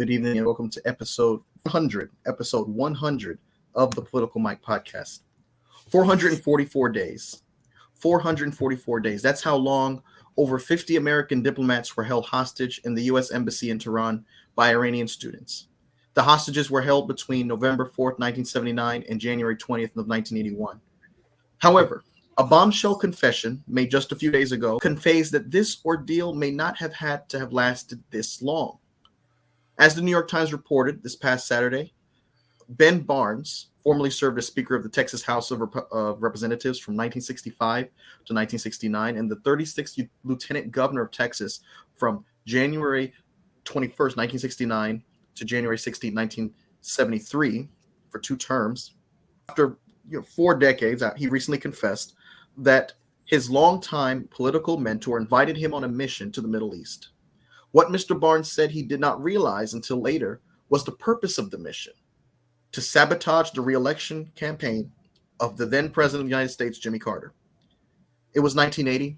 Good evening and welcome to episode 100 of the Political Mike podcast. 444 days. 444 days. That's how long over 50 American diplomats were held hostage in the U.S. Embassy in Tehran by Iranian students. The hostages were held between November 4th, 1979 and January 20th of 1981. However, a bombshell confession made just a few days ago conveys that this ordeal may not have had to have lasted this long. As the New York Times reported this past Saturday, Ben Barnes formerly served as Speaker of the Texas House of Representatives from 1965 to 1969 and the 36th Lieutenant Governor of Texas from January 21st, 1969 to January 16, 1973 for 2 terms. After 4 decades, he recently confessed that his longtime political mentor invited him on a mission to the Middle East. What Mr. Barnes said he did not realize until later was the purpose of the mission: to sabotage the re-election campaign of the then President of the United States, Jimmy Carter. It was 1980,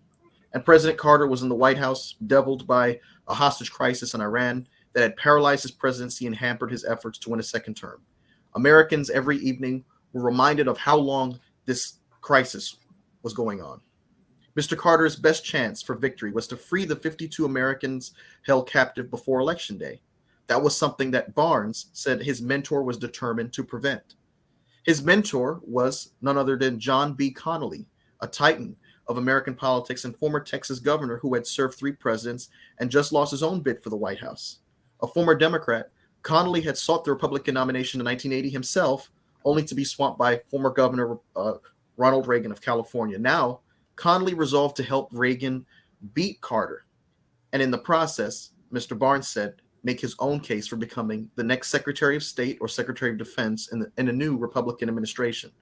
and President Carter was in the White House, bedeviled by a hostage crisis in Iran that had paralyzed his presidency and hampered his efforts to win a second term. Americans every evening were reminded of how long this crisis was going on. Mr. Carter's best chance for victory was to free the 52 Americans held captive before Election Day. That was something that Barnes said his mentor was determined to prevent. His mentor was none other than John B. Connally, a titan of American politics and former Texas governor who had served 3 presidents and just lost his own bid for the White House. A former Democrat, Connally had sought the Republican nomination in 1980 himself, only to be swamped by former Governor Ronald Reagan of California. Now, Connally resolved to help Reagan beat Carter, and in the process, Mr. Barnes said, make his own case for becoming the next Secretary of State or Secretary of Defense in a new Republican administration.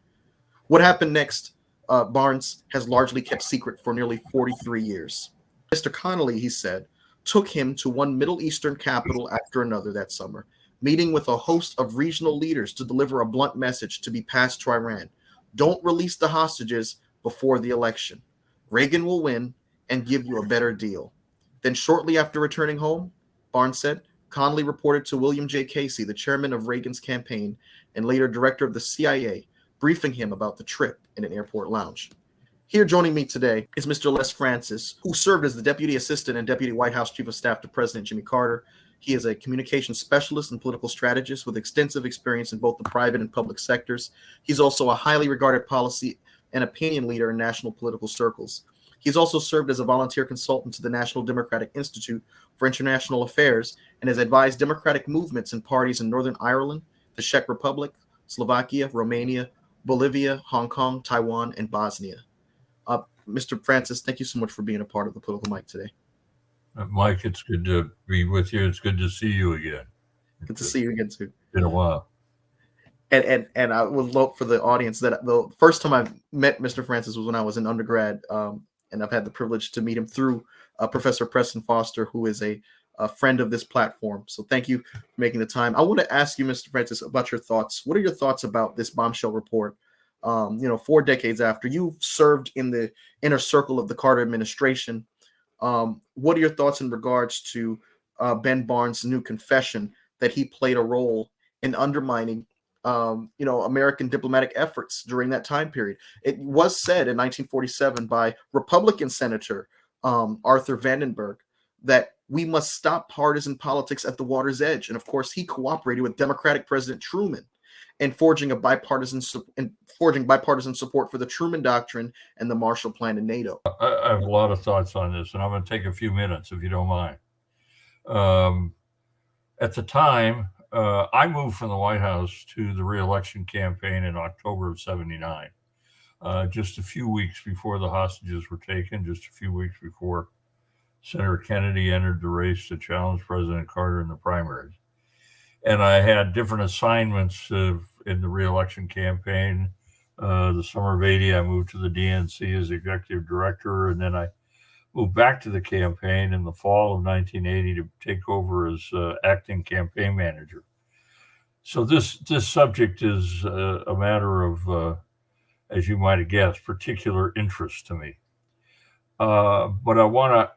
What happened next, Barnes has largely kept secret for nearly 43 years. Mr. Connally, he said, took him to one Middle Eastern capital after another that summer, meeting with a host of regional leaders to deliver a blunt message to be passed to Iran. Don't release the hostages before the election. Reagan will win and give you a better deal. Then shortly after returning home, Barnes said, Connally reported to William J. Casey, the chairman of Reagan's campaign and later director of the CIA, briefing him about the trip in an airport lounge. Here joining me today is Mr. Les Francis, who served as the Deputy Assistant and Deputy White House Chief of Staff to President Jimmy Carter. He is a communications specialist and political strategist with extensive experience in both the private and public sectors. He's also a highly regarded policy and opinion leader in national political circles. He's also served as a volunteer consultant to the National Democratic Institute for International Affairs and has advised democratic movements and parties in Northern Ireland, the Czech Republic, Slovakia, Romania, Bolivia, Hong Kong, Taiwan, and Bosnia. Mr. Francis, thank you so much for being a part of the Political Mic today. Mike, it's good to be with you. It's good to see you again. Good to see you again, too. It's been a while. And I would love for the audience that the first time I met Mr. Francis was when I was in undergrad, and I've had the privilege to meet him through Professor Preston Foster, who is a friend of this platform. So thank you for making the time. I want to ask you, Mr. Francis, about your thoughts. What are your thoughts about this bombshell report? 4 decades after you served in the inner circle of the Carter administration, what are your thoughts in regards to Ben Barnes' new confession that he played a role in undermining American diplomatic efforts during that time period? It was said in 1947 by Republican Senator Arthur Vandenberg that we must stop partisan politics at the water's edge. And of course, he cooperated with Democratic President Truman in forging bipartisan support for the Truman Doctrine and the Marshall Plan and NATO. I have a lot of thoughts on this, and I'm going to take a few minutes, if you don't mind. At the time, I moved from the White House to the re-election campaign in October of 79, just a few weeks before the hostages were taken, just a few weeks before Senator Kennedy entered the race to challenge President Carter in the primaries. And I had different assignments in the re-election campaign. The summer of 80, I moved to the DNC as executive director, and then I moved back to the campaign in the fall of 1980 to take over as acting campaign manager. So this subject is a matter of, as you might have guessed, particular interest to me. But I want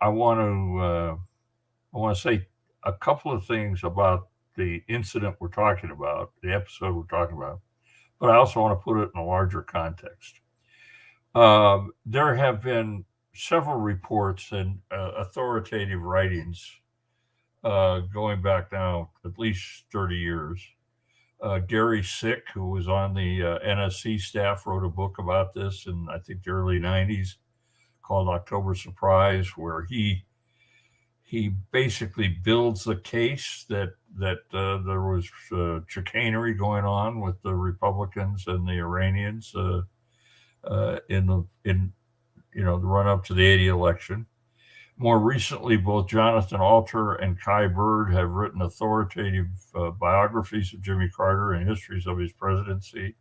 to say a couple of things about the incident we're talking about, the episode we're talking about, but I also want to put it in a larger context. There have been several reports and authoritative writings going back now at least 30 years. Gary Sick, who was on the NSC staff, wrote a book about this in, I think, the early 90s called October Surprise, where he basically builds the case that there was chicanery going on with the Republicans and the Iranians in the run up to the 80 election. More recently, both Jonathan Alter and Kai Bird have written authoritative biographies of Jimmy Carter and histories of his presidency.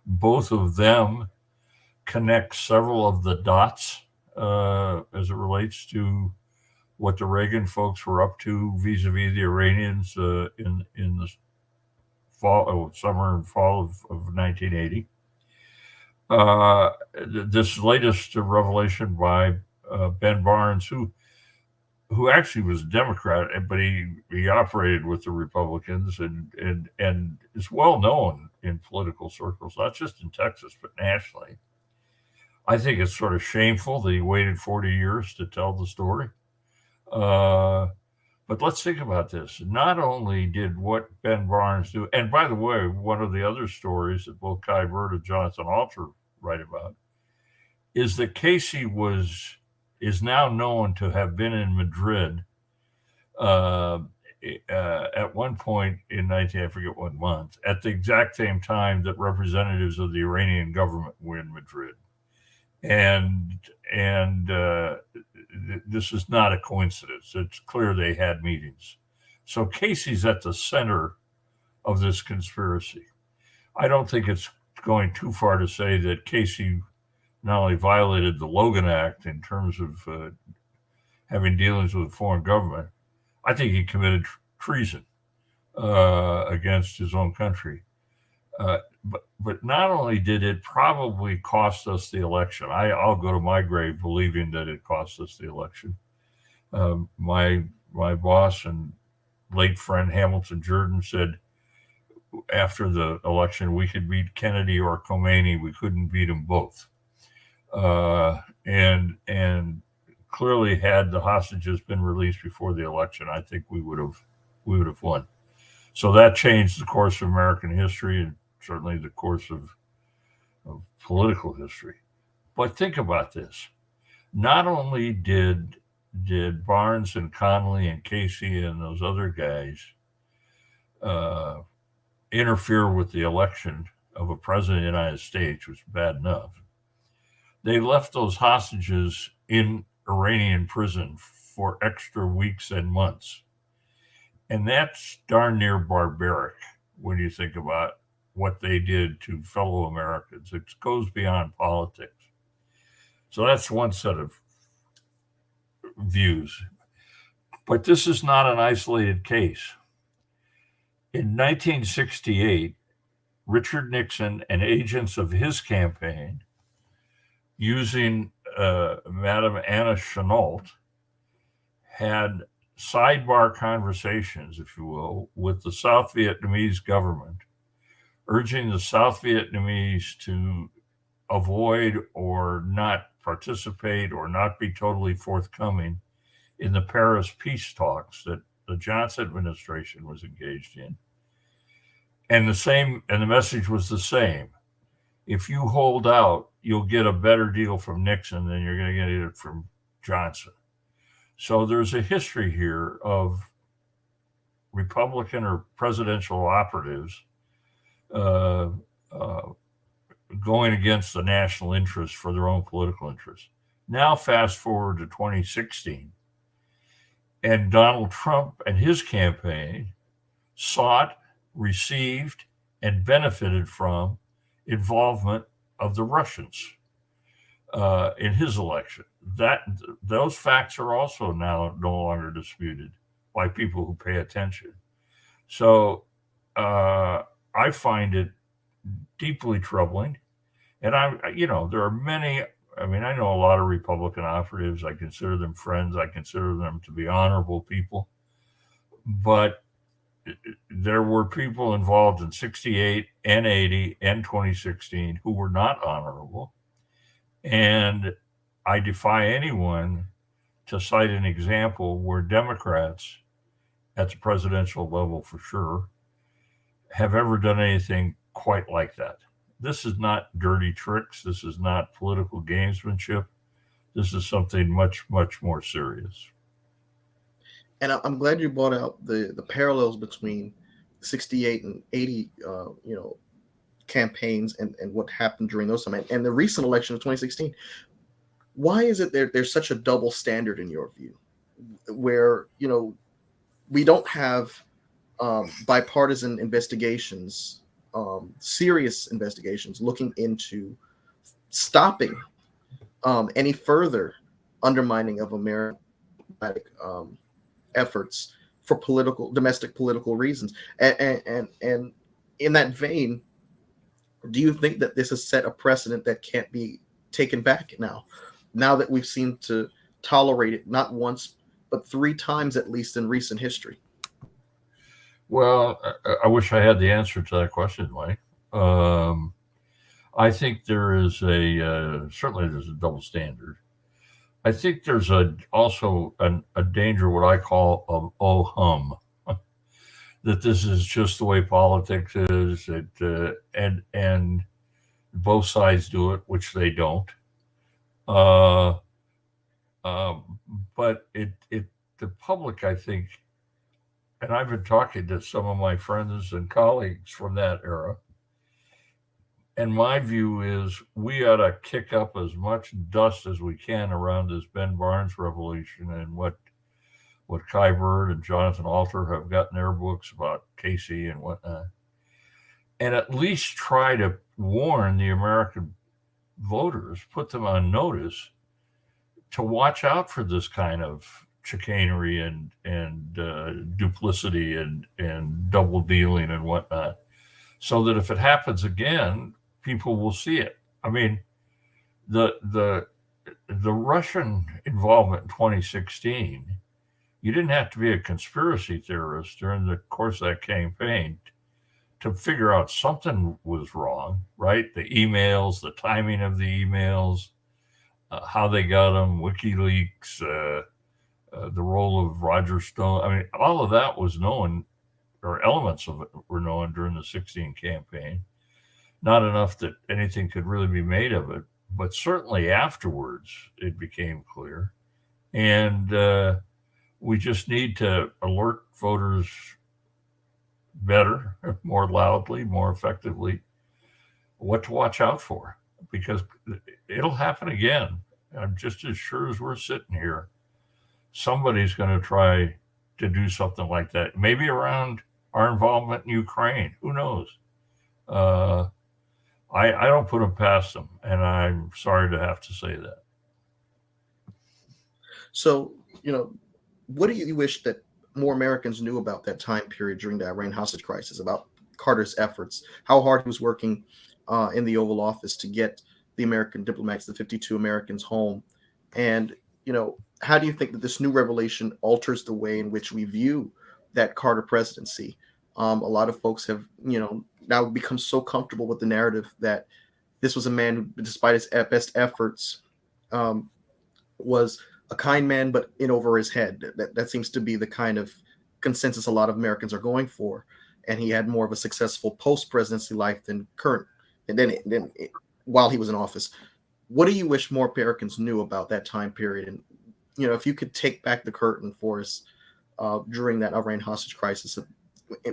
Both of them connect several of the dots as it relates to what the Reagan folks were up to vis-a-vis the Iranians in the summer and fall of 1980. This latest revelation by Ben Barnes, who actually was a Democrat, but he operated with the Republicans and is well known in political circles, not just in Texas, but nationally. I think it's sort of shameful that he waited 40 years to tell the story. But let's think about this. Not only did what Ben Barnes do, and by the way, one of the other stories that both Kai Bird and Jonathan Alter write about is that Casey is now known to have been in Madrid at one point in I forget what month, at the exact same time that representatives of the Iranian government were in Madrid. And this is not a coincidence. It's clear they had meetings. So Casey's at the center of this conspiracy. I don't think it's going too far to say that Casey not only violated the Logan Act in terms of having dealings with a foreign government, I think he committed treason against his own country. But not only did it probably cost us the election, I'll go to my grave believing that it cost us the election. My boss and late friend Hamilton Jordan said after the election we could beat Kennedy or Khomeini, we couldn't beat them both. And clearly, had the hostages been released before the election, I think we would have won. So that changed the course of American history and certainly the course of political history. But think about this. Not only did Barnes and Connolly and Casey and those other guys interfere with the election of a president of the United States, which was bad enough, they left those hostages in Iranian prison for extra weeks and months. And that's darn near barbaric when you think about what they did to fellow Americans. It goes beyond politics. So that's one set of views. But this is not an isolated case. In 1968, Richard Nixon and agents of his campaign, using Madame Anna Chennault, had sidebar conversations, if you will, with the South Vietnamese government, urging the South Vietnamese to avoid or not participate or not be totally forthcoming in the Paris peace talks that the Johnson administration was engaged in. And the message was the same. If you hold out, you'll get a better deal from Nixon than you're going to get it from Johnson. So there's a history here of Republican or presidential operatives going against the national interest for their own political interests. Now fast forward to 2016, and Donald Trump and his campaign sought, received, and benefited from involvement of the Russians in his election. Those facts are also now no longer disputed by people who pay attention. So I find it deeply troubling. And there are many. I mean, I know a lot of Republican operatives. I consider them friends. I consider them to be honorable people. But there were people involved in 68 and 80 and 2016 who were not honorable. And I defy anyone to cite an example where Democrats at the presidential level, for sure, have ever done anything quite like that. This is not dirty tricks. This is not political gamesmanship. This is something much, much more serious. And I'm glad you brought out the parallels between 68 and 80, campaigns and what happened during those times and the recent election of 2016. Why is it there's such a double standard in your view, where we don't have bipartisan investigations, serious investigations looking into stopping any further undermining of American efforts for domestic political reasons? And in that vein, do you think that this has set a precedent that can't be taken back now that we've seemed to tolerate it not once but 3 times at least in recent history? Well, I wish I had the answer to that question, Mike. I think there is certainly there's a double standard. I think there's also a danger, what I call of oh hum, that this is just the way politics is, and both sides do it, which they don't. But the public, I think, and I've been talking to some of my friends and colleagues from that era, and my view is we ought to kick up as much dust as we can around this Ben Barnes revolution and what Kai Bird and Jonathan Alter have got in their books about Casey and whatnot, and at least try to warn the American voters, put them on notice to watch out for this kind of chicanery and duplicity and double dealing and whatnot, so that if it happens again, people will see it. I mean, the Russian involvement in 2016, you didn't have to be a conspiracy theorist during the course of that campaign to figure out something was wrong, right? The emails, the timing of the emails, how they got them, WikiLeaks, the role of Roger Stone. I mean, all of that was known, or elements of it were known during the 16 campaign. Not enough that anything could really be made of it, but certainly afterwards it became clear. And we just need to alert voters better, more loudly, more effectively, what to watch out for, because it'll happen again. I'm just as sure as we're sitting here, somebody's going to try to do something like that, maybe around our involvement in Ukraine. Who knows? I don't put them past them, and I'm sorry to have to say that. So, what do you wish that more Americans knew about that time period during the Iran hostage crisis, about Carter's efforts, how hard he was working in the Oval Office to get the American diplomats, the 52 Americans, home? And, how do you think that this new revelation alters the way in which we view that Carter presidency? A lot of folks have, now become so comfortable with the narrative that this was a man who, despite his best efforts, was a kind man, but in over his head. That seems to be the kind of consensus a lot of Americans are going for. And he had more of a successful post-presidency life than current. And then while he was in office, what do you wish more Americans knew about that time period? And if you could take back the curtain for us during that Iran hostage crisis,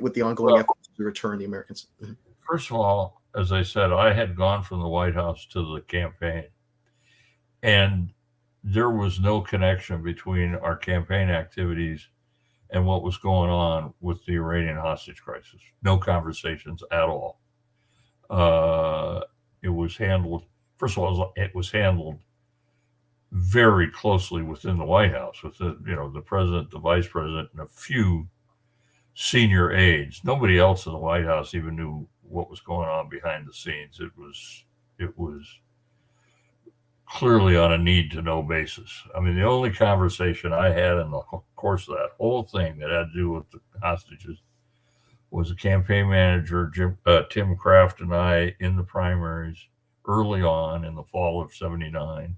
with the ongoing efforts to return the Americans. First of all, as I said, I had gone from the White House to the campaign, and there was no connection between our campaign activities and what was going on with the Iranian hostage crisis. No conversations at all. It was handled, first of all, it was handled very closely within the White House, with the president, the vice president, and a few senior aides. Nobody else in the White House even knew what was going on behind the scenes. It was clearly on a need-to-know basis. I mean, the only conversation I had in the course of that whole thing that had to do with the hostages was a campaign manager, Tim Kraft, and I in the primaries early on in the fall of '79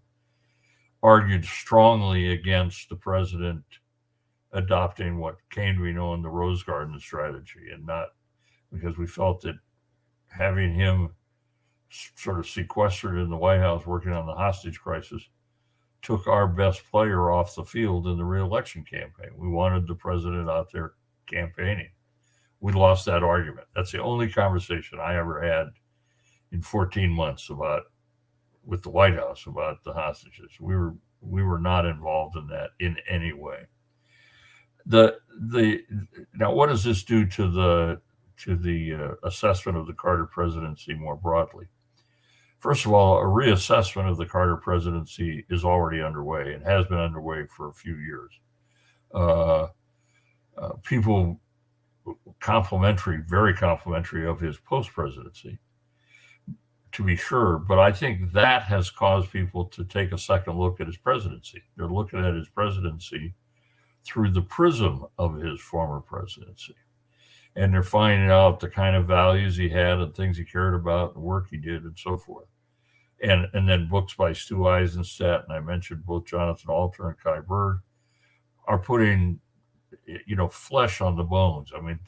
argued strongly against the president adopting what came to be known the Rose Garden strategy, and not because we felt that having him sort of sequestered in the White House working on the hostage crisis took our best player off the field in the reelection campaign. We wanted the president out there campaigning. We lost that argument. That's the only conversation I ever had in 14 months with the White House about the hostages. We were not involved in that in any way. Now, what does this do to the assessment of the Carter presidency more broadly? First of all, a reassessment of the Carter presidency is already underway and has been underway for a few years. People very complimentary of his post-presidency, to be sure, but I think that has caused people to take a second look at his presidency. They're looking at his presidency through the prism of his former presidency. And they're finding out the kind of values he had and things he cared about and work he did and so forth. And then books by Stu Eisenstadt, and I mentioned both Jonathan Alter and Kai Bird, are putting, flesh on the bones. I mean,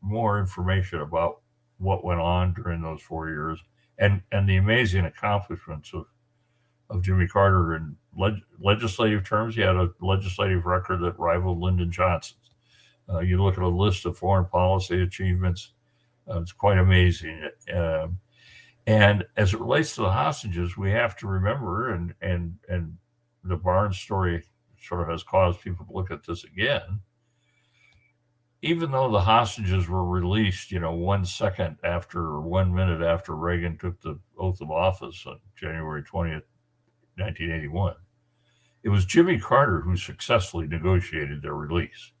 more information about what went on during those 4 years and the amazing accomplishments of Jimmy Carter in legislative terms. He had a legislative record that rivaled Lyndon Johnson's. You look at a list of foreign policy achievements, it's quite amazing. And as it relates to the hostages, we have to remember, and the Barnes story sort of has caused people to look at this again. Even though the hostages were released, 1 second after or 1 minute after Reagan took the oath of office on January 20th, 1981, it was Jimmy Carter who successfully negotiated their release.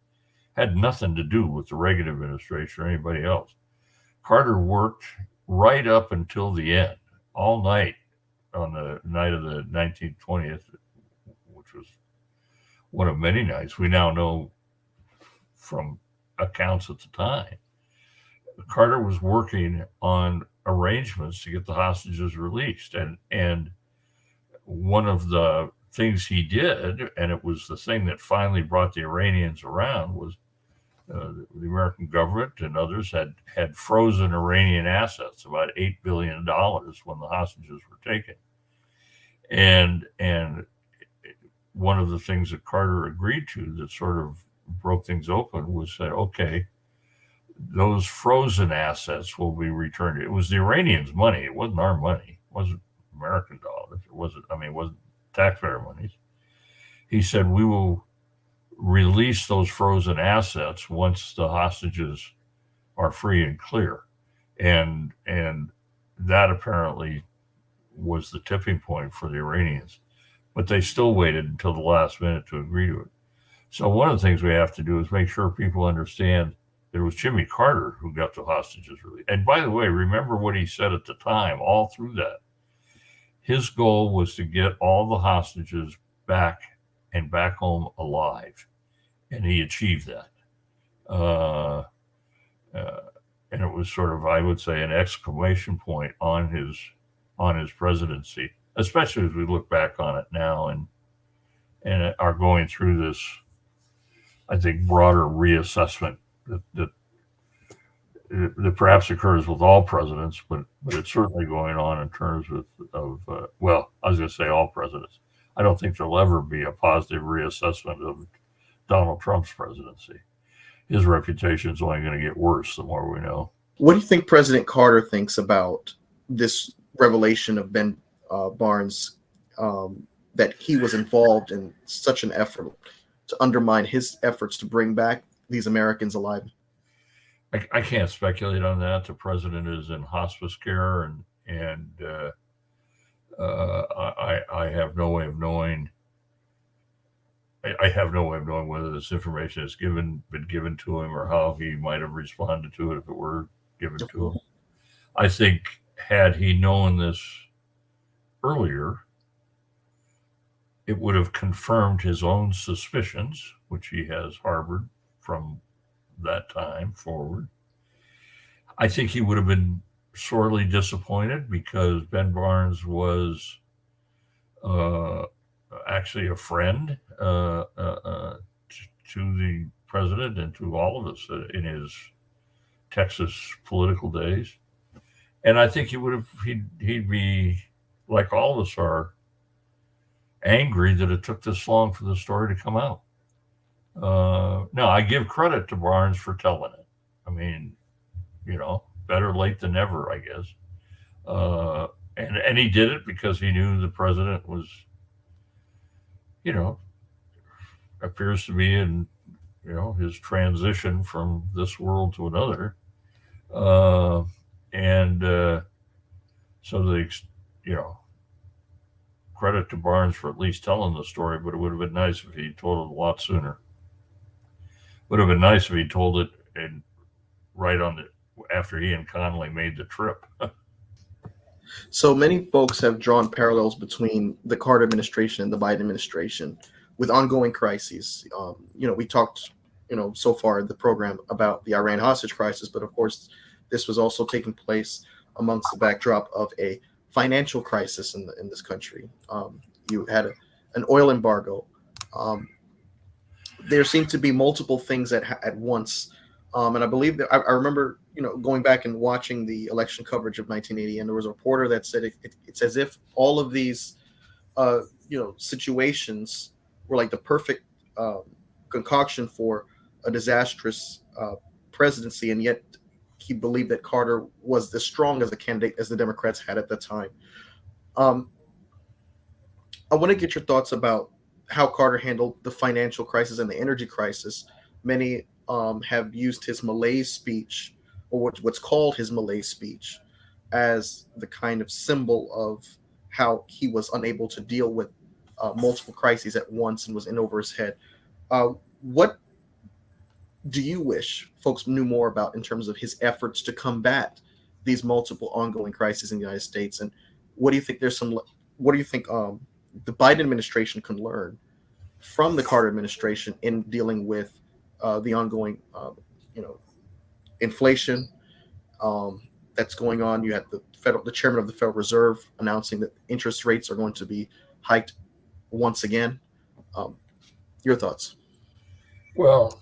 Had nothing to do with the Reagan administration or anybody else. Carter worked right up until the end, all night on the night of the 19th, 20th, which was one of many nights. We now know from accounts at the time, Carter was working on arrangements to get the hostages released. And one of the things he did, and it was the thing that finally brought the Iranians around, was the American government and others had frozen Iranian assets, about $8 billion when the hostages were taken. And one of the things that Carter agreed to that sort of broke things open was that, okay, those frozen assets will be returned. It was the Iranians' money. It wasn't our money. It wasn't American dollars. It wasn't taxpayer money. He said, we will release those frozen assets once the hostages are free and clear. And that apparently was the tipping point for the Iranians. But they still waited until the last minute to agree to it. So one of the things we have to do is make sure people understand that it was Jimmy Carter who got the hostages released. And by the way, remember what he said at the time, all through that. His goal was to get all the hostages back home alive. And he achieved that. And it was sort of, I would say, an exclamation point on his presidency, especially as we look back on it now and are going through this, I think, broader reassessment that perhaps occurs with all presidents, but it's certainly going on in terms of I was going to say all presidents. I don't think there'll ever be a positive reassessment of Donald Trump's presidency. His reputation is only going to get worse the more we know. What do you think President Carter thinks about this revelation of Ben Barnes, that he was involved in such an effort to undermine his efforts to bring back these Americans alive? I can't speculate on that. The president is in hospice care, and I have no way of knowing. I have no way of knowing whether this information has been given to him or how he might have responded to it if it were given to him. I think had he known this earlier, it would have confirmed his own suspicions, which he has harbored from that time forward. I think he would have been sorely disappointed because Ben Barnes was uh, actually a friend to the president and to all of us in his Texas political days. And I think he'd be like all of us are angry that it took this long for the story to come out. Now I give credit to Barnes for telling it. I mean, better late than never, I guess. And he did it because he knew the president was, you know, appears to be in, his transition from this world to another. And so you know, credit to Barnes for at least telling the story, but it would have been nice if he told it a lot sooner. Would have been nice if he told it and right on the after he and Connally made the trip. So many folks have drawn parallels between the Carter administration and the Biden administration with ongoing crises. We talked, so far in the program about the Iran hostage crisis, but of course, this was also taking place amongst the backdrop of a financial crisis in this country. You had an oil embargo. There seemed to be multiple things at once. And I believe that I remember, going back and watching the election coverage of 1980, and there was a reporter that said it's as if all of these, situations were like the perfect concoction for a disastrous presidency, and yet he believed that Carter was as strong as a candidate as the Democrats had at the time. I want to get your thoughts about how Carter handled the financial crisis and the energy crisis. Many have used his malaise speech, or what's called his malaise speech, as the kind of symbol of how he was unable to deal with multiple crises at once and was in over his head. What do you wish folks knew more about in terms of his efforts to combat these multiple ongoing crises in the United States? And what do you think what do you think the Biden administration can learn from the Carter administration in dealing with the ongoing, inflation that's going on? You had the chairman of the Federal Reserve announcing that interest rates are going to be hiked once again. Your thoughts? Well,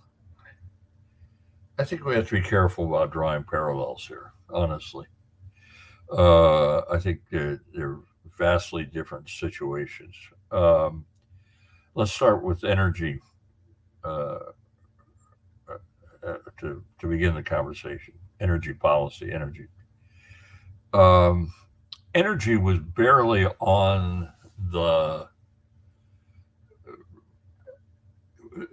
I think we have to be careful about drawing parallels here, honestly. I think they're vastly different situations. Let's start with energy to begin the conversation. Energy policy, energy. Energy was barely on the.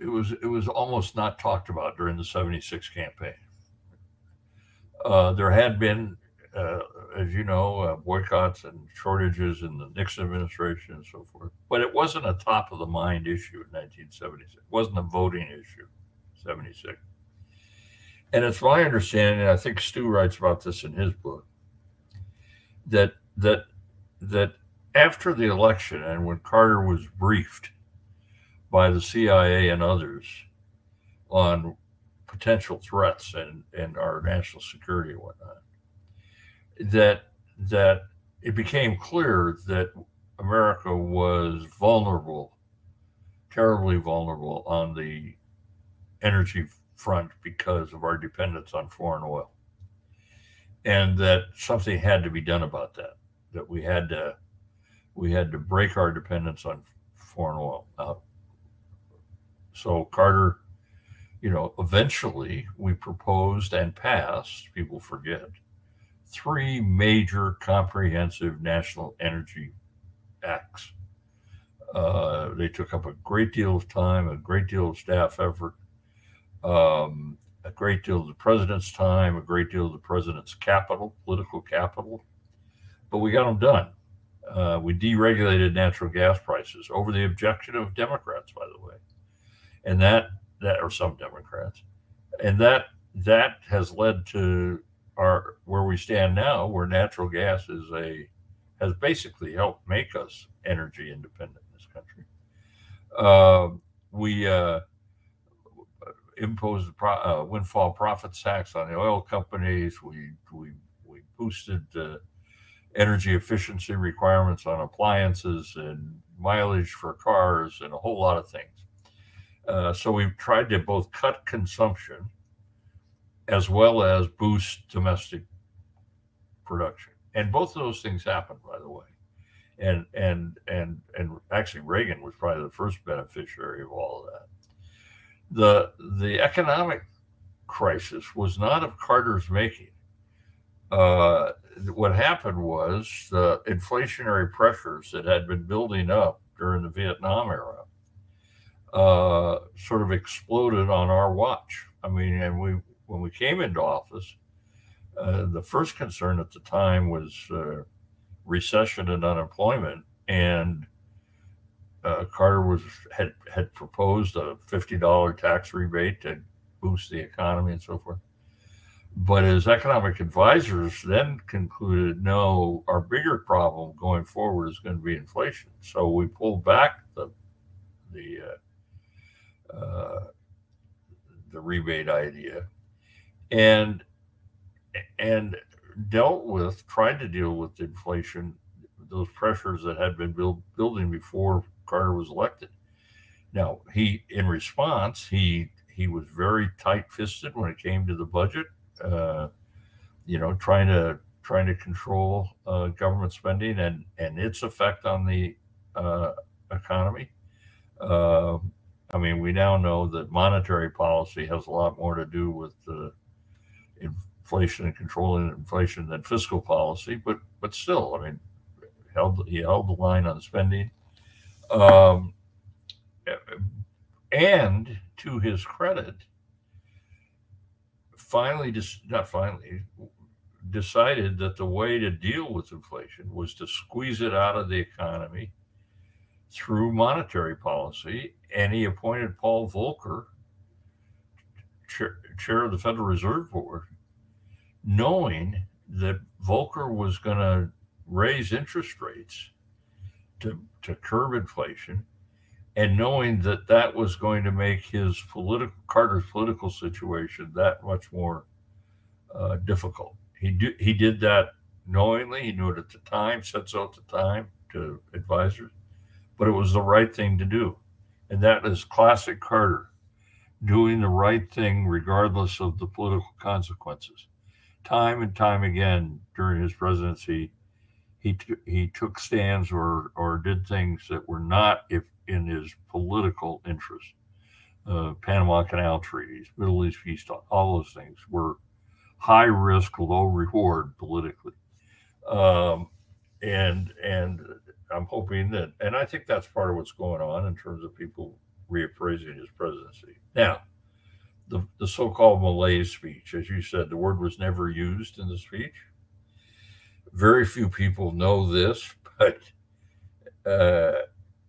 It was almost not talked about during the '76 campaign. There had been, as you know, boycotts and shortages in the Nixon administration and so forth, but it wasn't a top of the mind issue in 1976. It wasn't a voting issue, '76. And it's my understanding, and I think Stu writes about this in his book, that after the election and when Carter was briefed by the CIA and others on potential threats and our national security and whatnot, that it became clear that America was vulnerable, terribly vulnerable on the energy front because of our dependence on foreign oil, and that something had to be done about that. That we had to break our dependence on foreign oil. So Carter, eventually we proposed and passed. People forget 3 major comprehensive national energy acts. They took up a great deal of time, a great deal of staff effort. A great deal of the president's time, a great deal of the president's political capital, but we got them done. We deregulated natural gas prices over the objection of Democrats, by the way, and that or some Democrats, and that has led to where we stand now, where natural gas has basically helped make us energy independent in this country. imposed windfall profits tax on the oil companies. We boosted energy efficiency requirements on appliances and mileage for cars and a whole lot of things. So we've tried to both cut consumption as well as boost domestic production. And both of those things happened, by the way. And actually Reagan was probably the first beneficiary of all of that. The economic crisis was not of Carter's making. What happened was the inflationary pressures that had been building up during the Vietnam era sort of exploded on our watch. I mean, and when we came into office, the first concern at the time was recession and unemployment, and Carter had proposed a $50 tax rebate to boost the economy and so forth. But his economic advisors then concluded, no, our bigger problem going forward is going to be inflation. So we pulled back the rebate idea, and tried to deal with inflation, those pressures that had been building before Carter was elected. Now, in response, he was very tight-fisted when it came to the budget. Trying to control government spending and its effect on the economy. I mean, we now know that monetary policy has a lot more to do with inflation and controlling inflation than fiscal policy, but still, I mean, he held the line on spending. And to his credit, decided that the way to deal with inflation was to squeeze it out of the economy through monetary policy. And he appointed Paul Volcker, chair of the Federal Reserve Board, knowing that Volcker was going to raise interest rates to curb inflation, and knowing that that was going to make Carter's political situation that much more difficult. He did that knowingly. He knew it at the time, said so at the time to advisors, but it was the right thing to do. And that is classic Carter, doing the right thing regardless of the political consequences. Time and time again during his presidency, he took stands or did things that were not in his political interest. Panama Canal treaties, Middle East peace talk, all those things were high risk, low reward politically. And I'm hoping that, and I think that's part of what's going on in terms of people reappraising his presidency. Now, the so-called malaise speech, as you said, the word was never used in the speech. Very few people know this, but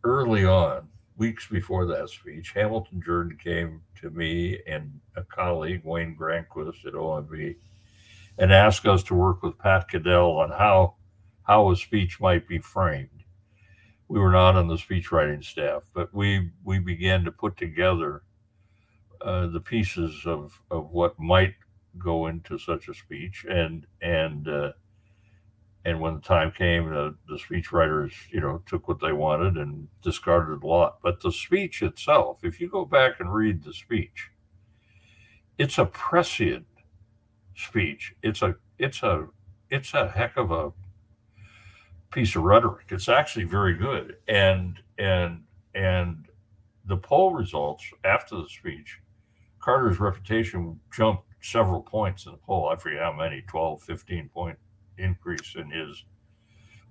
early on, weeks before that speech, Hamilton Jordan came to me and a colleague, Wayne Granquist at OMB, and asked us to work with Pat Caddell on how a speech might be framed. We were not on the speech writing staff, but we began to put together the pieces of what might go into such a speech, and when the time came, the speech writers, took what they wanted and discarded a lot. But the speech itself, if you go back and read the speech, it's a prescient speech. It's a heck of a piece of rhetoric. It's actually very good. And the poll results after the speech, Carter's reputation jumped several points in the poll. I forget how many, 12, 15 point increase in his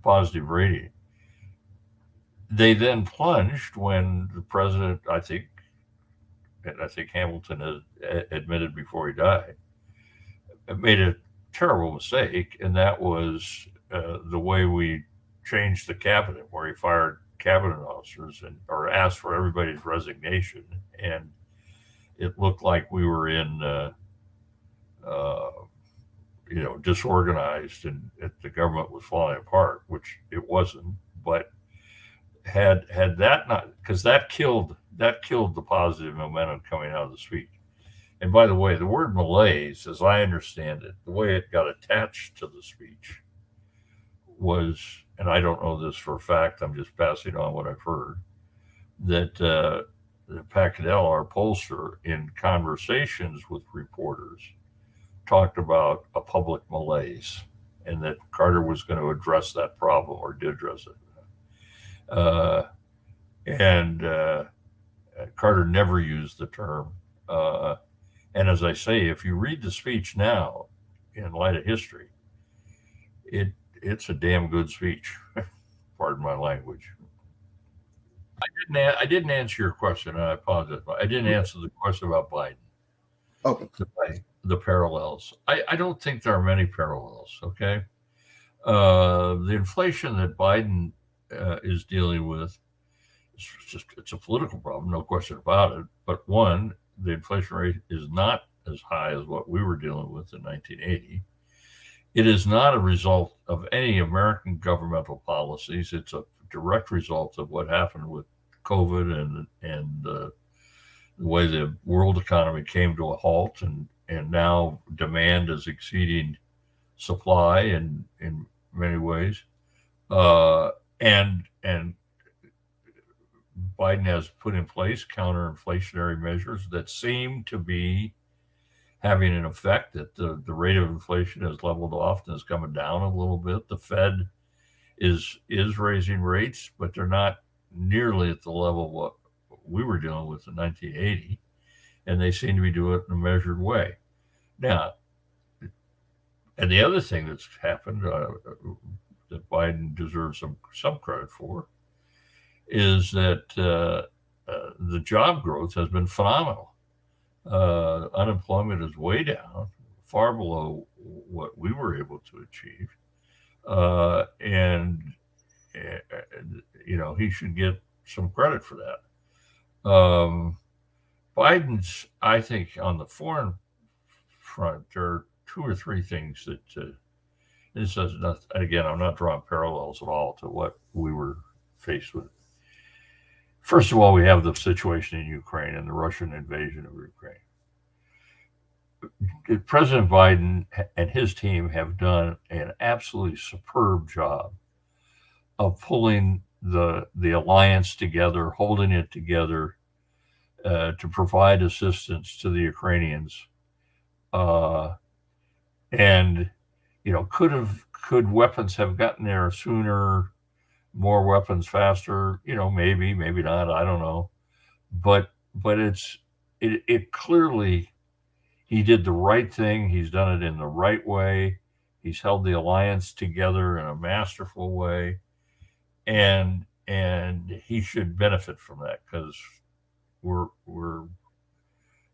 positive rating. They then plunged when the president, I think Hamilton had admitted before he died, made a terrible mistake, and that was the way we changed the cabinet, where he fired cabinet officers or asked for everybody's resignation, and it looked like we were in disorganized and the government was falling apart, which it wasn't. But had that not, because that killed the positive momentum coming out of the speech. And by the way, the word malaise, as I understand it, the way it got attached to the speech was, and I don't know this for a fact, I'm just passing on what I've heard, that Pat Caddell, our pollster, in conversations with reporters, talked about a public malaise and that Carter was going to address that problem or did address it. And Carter never used the term. And as I say, if you read the speech now, in light of history, it's a damn good speech. Pardon my language. I didn't answer your question. I apologize. I didn't answer the question about Biden. Okay. The parallels. I don't think there are many parallels. Okay. The inflation that Biden is dealing with, it's a political problem, no question about it. But one, the inflation rate is not as high as what we were dealing with in 1980. It is not a result of any American governmental policies. It's a direct result of what happened with COVID and the way the world economy came to a halt, and now demand is exceeding supply in many ways, and Biden has put in place counter-inflationary measures that seem to be having an effect. That the rate of inflation has leveled off and is coming down a little bit. The Fed is raising rates, but they're not nearly at the level what we were dealing with in 1980, and they seem to be doing it in a measured way. Now, and the other thing that's happened that Biden deserves some credit for is that the job growth has been phenomenal. Unemployment is way down, far below what we were able to achieve. And he should get some credit for that. Biden's, I think, on the foreign front, there are two or three things that this does not. Again, I'm not drawing parallels at all to what we were faced with. First of all, we have the situation in Ukraine and the Russian invasion of Ukraine. President Biden and his team have done an absolutely superb job of pulling the alliance together, holding it together to provide assistance to the Ukrainians. And could weapons have gotten there sooner, more weapons faster? Maybe not. I don't know. But it clearly, he did the right thing. He's done it in the right way. He's held the alliance together in a masterful way, and he should benefit from that because we're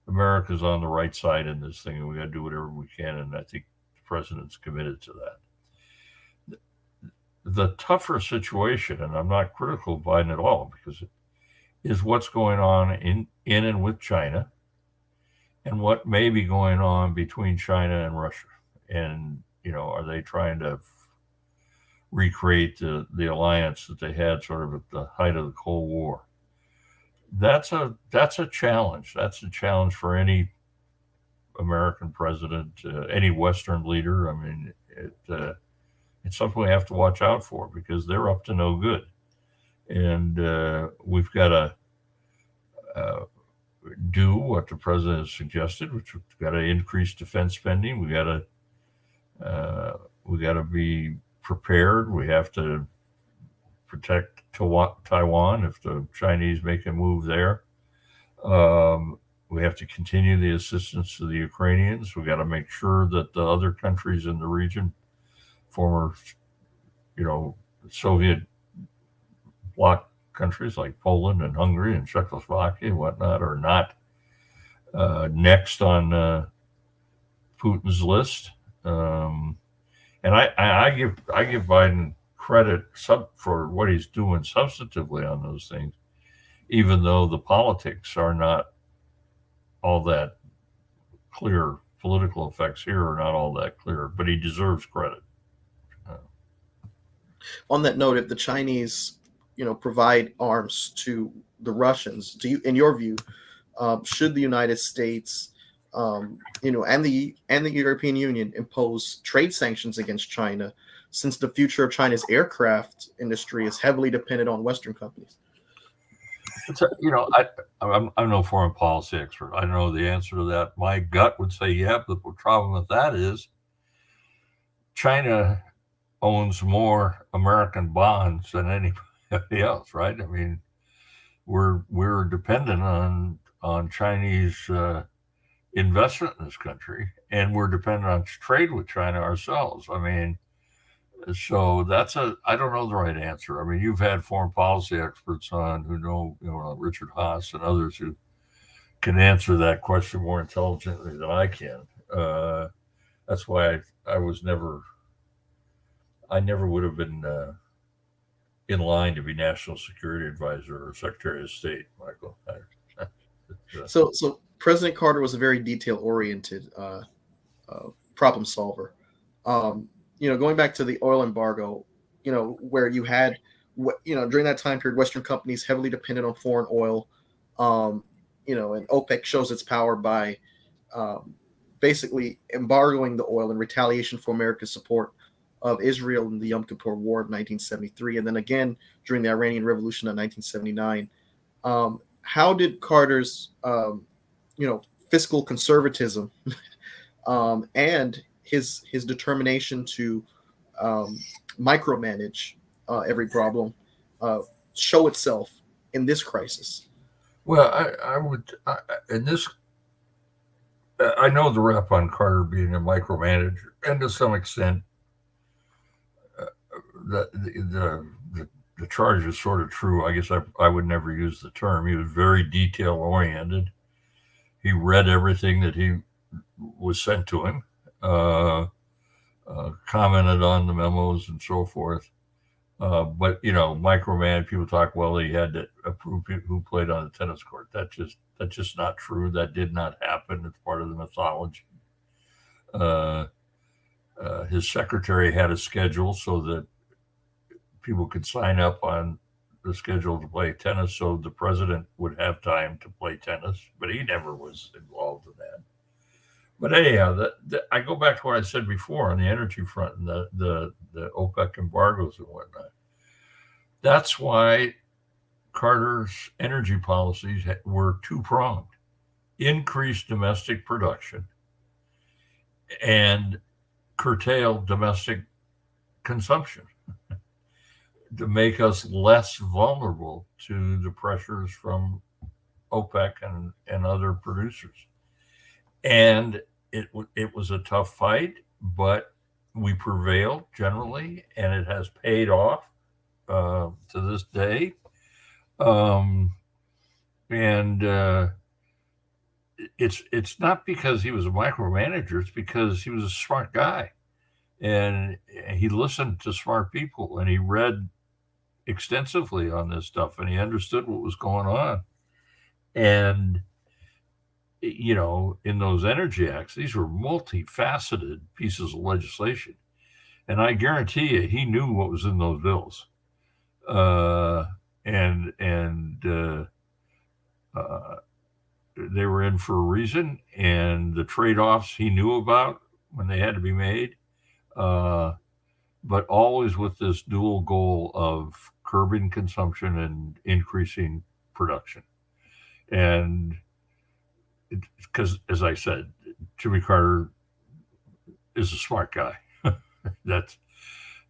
America's on the right side in this thing, and we got to do whatever we can. And I think the president's committed to that. The tougher situation, and I'm not critical of Biden at all, because it is what's going on in and with China, and what may be going on between China and Russia. And are they trying to recreate the alliance that they had sort of at the height of the Cold War? That's a challenge. That's a challenge for any American president, any Western leader. I mean, it's something we have to watch out for because they're up to no good, and we've got to do what the president has suggested, which we've got to increase defense spending. We got to be prepared. We have to protect Taiwan if the Chinese make a move there. We have to continue the assistance to the Ukrainians. We got to make sure that the other countries in the region, former, Soviet bloc countries like Poland and Hungary and Czechoslovakia and whatnot, are not next on Putin's list. And I give Biden credit for what he's doing substantively on those things, even though the politics are not all that clear. Political effects here are not all that clear, but he deserves credit. On that note, if the Chinese, provide arms to the Russians, in your view, should the United States and the European Union impose trade sanctions against China, since the future of China's aircraft industry is heavily dependent on Western companies? I'm no foreign policy expert. I know the answer to that. My gut would say, yeah, but the problem with that is China owns more American bonds than anybody else, right? I mean, we're dependent on Chinese investment in this country, and we're dependent on trade with China ourselves. I mean, so I don't know the right answer. I mean, you've had foreign policy experts on who know, Richard Haas and others who can answer that question more intelligently than I can. That's why I never would have been in line to be national security advisor or secretary of state, Michael. So President Carter was a very detail-oriented problem solver. Going back to the oil embargo, where you had, during that time period, Western companies heavily dependent on foreign oil, and OPEC shows its power by basically embargoing the oil in retaliation for America's support of Israel in the Yom Kippur War of 1973, and then again during the Iranian Revolution of 1979. How did Carter's, fiscal conservatism and his determination to micromanage every problem show itself in this crisis? Well, I know the rap on Carter being a micromanager, and to some extent, the charge is sort of true. I guess I would never use the term. He was very detail oriented. He read everything that he was sent to him, commented on the memos and so forth. But micromanage, people talk, well, he had to approve people who played on the tennis court. That's just not true. That did not happen. It's part of the mythology. His secretary had a schedule so that people could sign up on the schedule to play tennis, so the president would have time to play tennis, but he never was involved in that. But anyhow, I go back to what I said before on the energy front and the OPEC embargoes and whatnot. That's why Carter's energy policies were two-pronged: increase domestic production and curtail domestic consumption to make us less vulnerable to the pressures from OPEC and other producers. And it was a tough fight, but we prevailed generally, and it has paid off to this day. It's not because he was a micromanager. It's because he was a smart guy, and he listened to smart people, and he read extensively on this stuff, and he understood what was going on. And in those energy acts, these were multifaceted pieces of legislation, and I guarantee you he knew what was in those bills. They were in for a reason, and the trade-offs he knew about when they had to be made, but always with this dual goal of curbing consumption and increasing production. And because, as I said, Jimmy Carter is a smart guy. That's,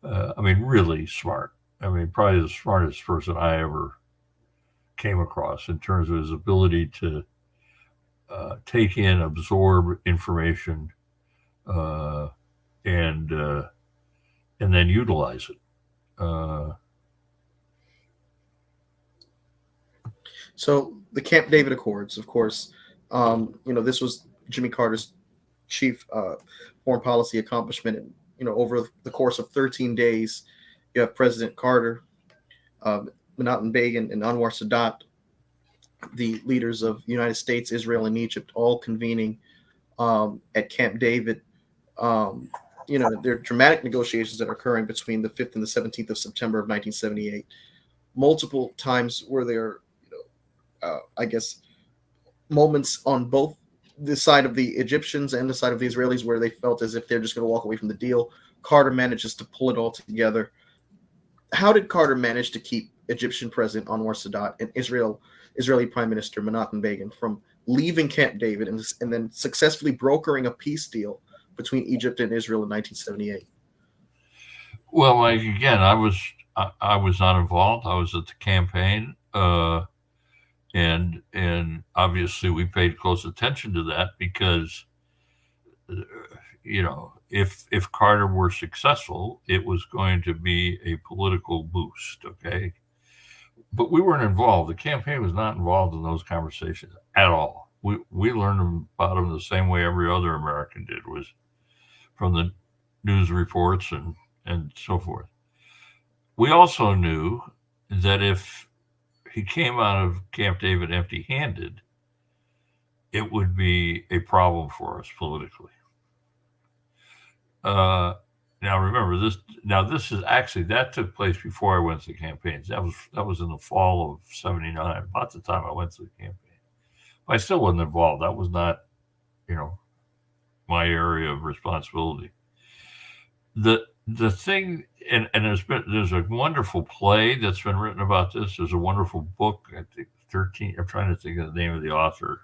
really smart. Probably the smartest person I ever came across in terms of his ability to take in, absorb information, and then utilize it. So the Camp David Accords, of course, this was Jimmy Carter's chief foreign policy accomplishment. And, over the course of 13 days, you have President Carter, Menachem Begin, and Anwar Sadat, the leaders of the United States, Israel, and Egypt, all convening at Camp David. There are dramatic negotiations that are occurring between the 5th and the 17th of September of 1978. Multiple times where there are, moments on both the side of the Egyptians and the side of the Israelis, where they felt as if they're just going to walk away from the deal. Carter manages to pull it all together. How did Carter manage to keep Egyptian President Anwar Sadat and Israeli Prime Minister Menachem Begin from leaving Camp David and then successfully brokering a peace deal between Egypt and Israel in 1978? Well, like, again, I was not involved. I was at the campaign, and obviously we paid close attention to that because, if Carter were successful, it was going to be a political boost. Okay, but we weren't involved. The campaign was not involved in those conversations at all. We learned about them the same way every other American did, was from the news reports and so forth. We also knew that if he came out of Camp David empty-handed, it would be a problem for us politically. Now remember this. Now this is actually, that took place before I went to the campaigns. That was in the fall of '79, about the time I went to the campaign. But I still wasn't involved. That was not, my area of responsibility. The thing, and there's a wonderful play that's been written about this. There's a wonderful book, I think 13. I'm trying to think of the name of the author.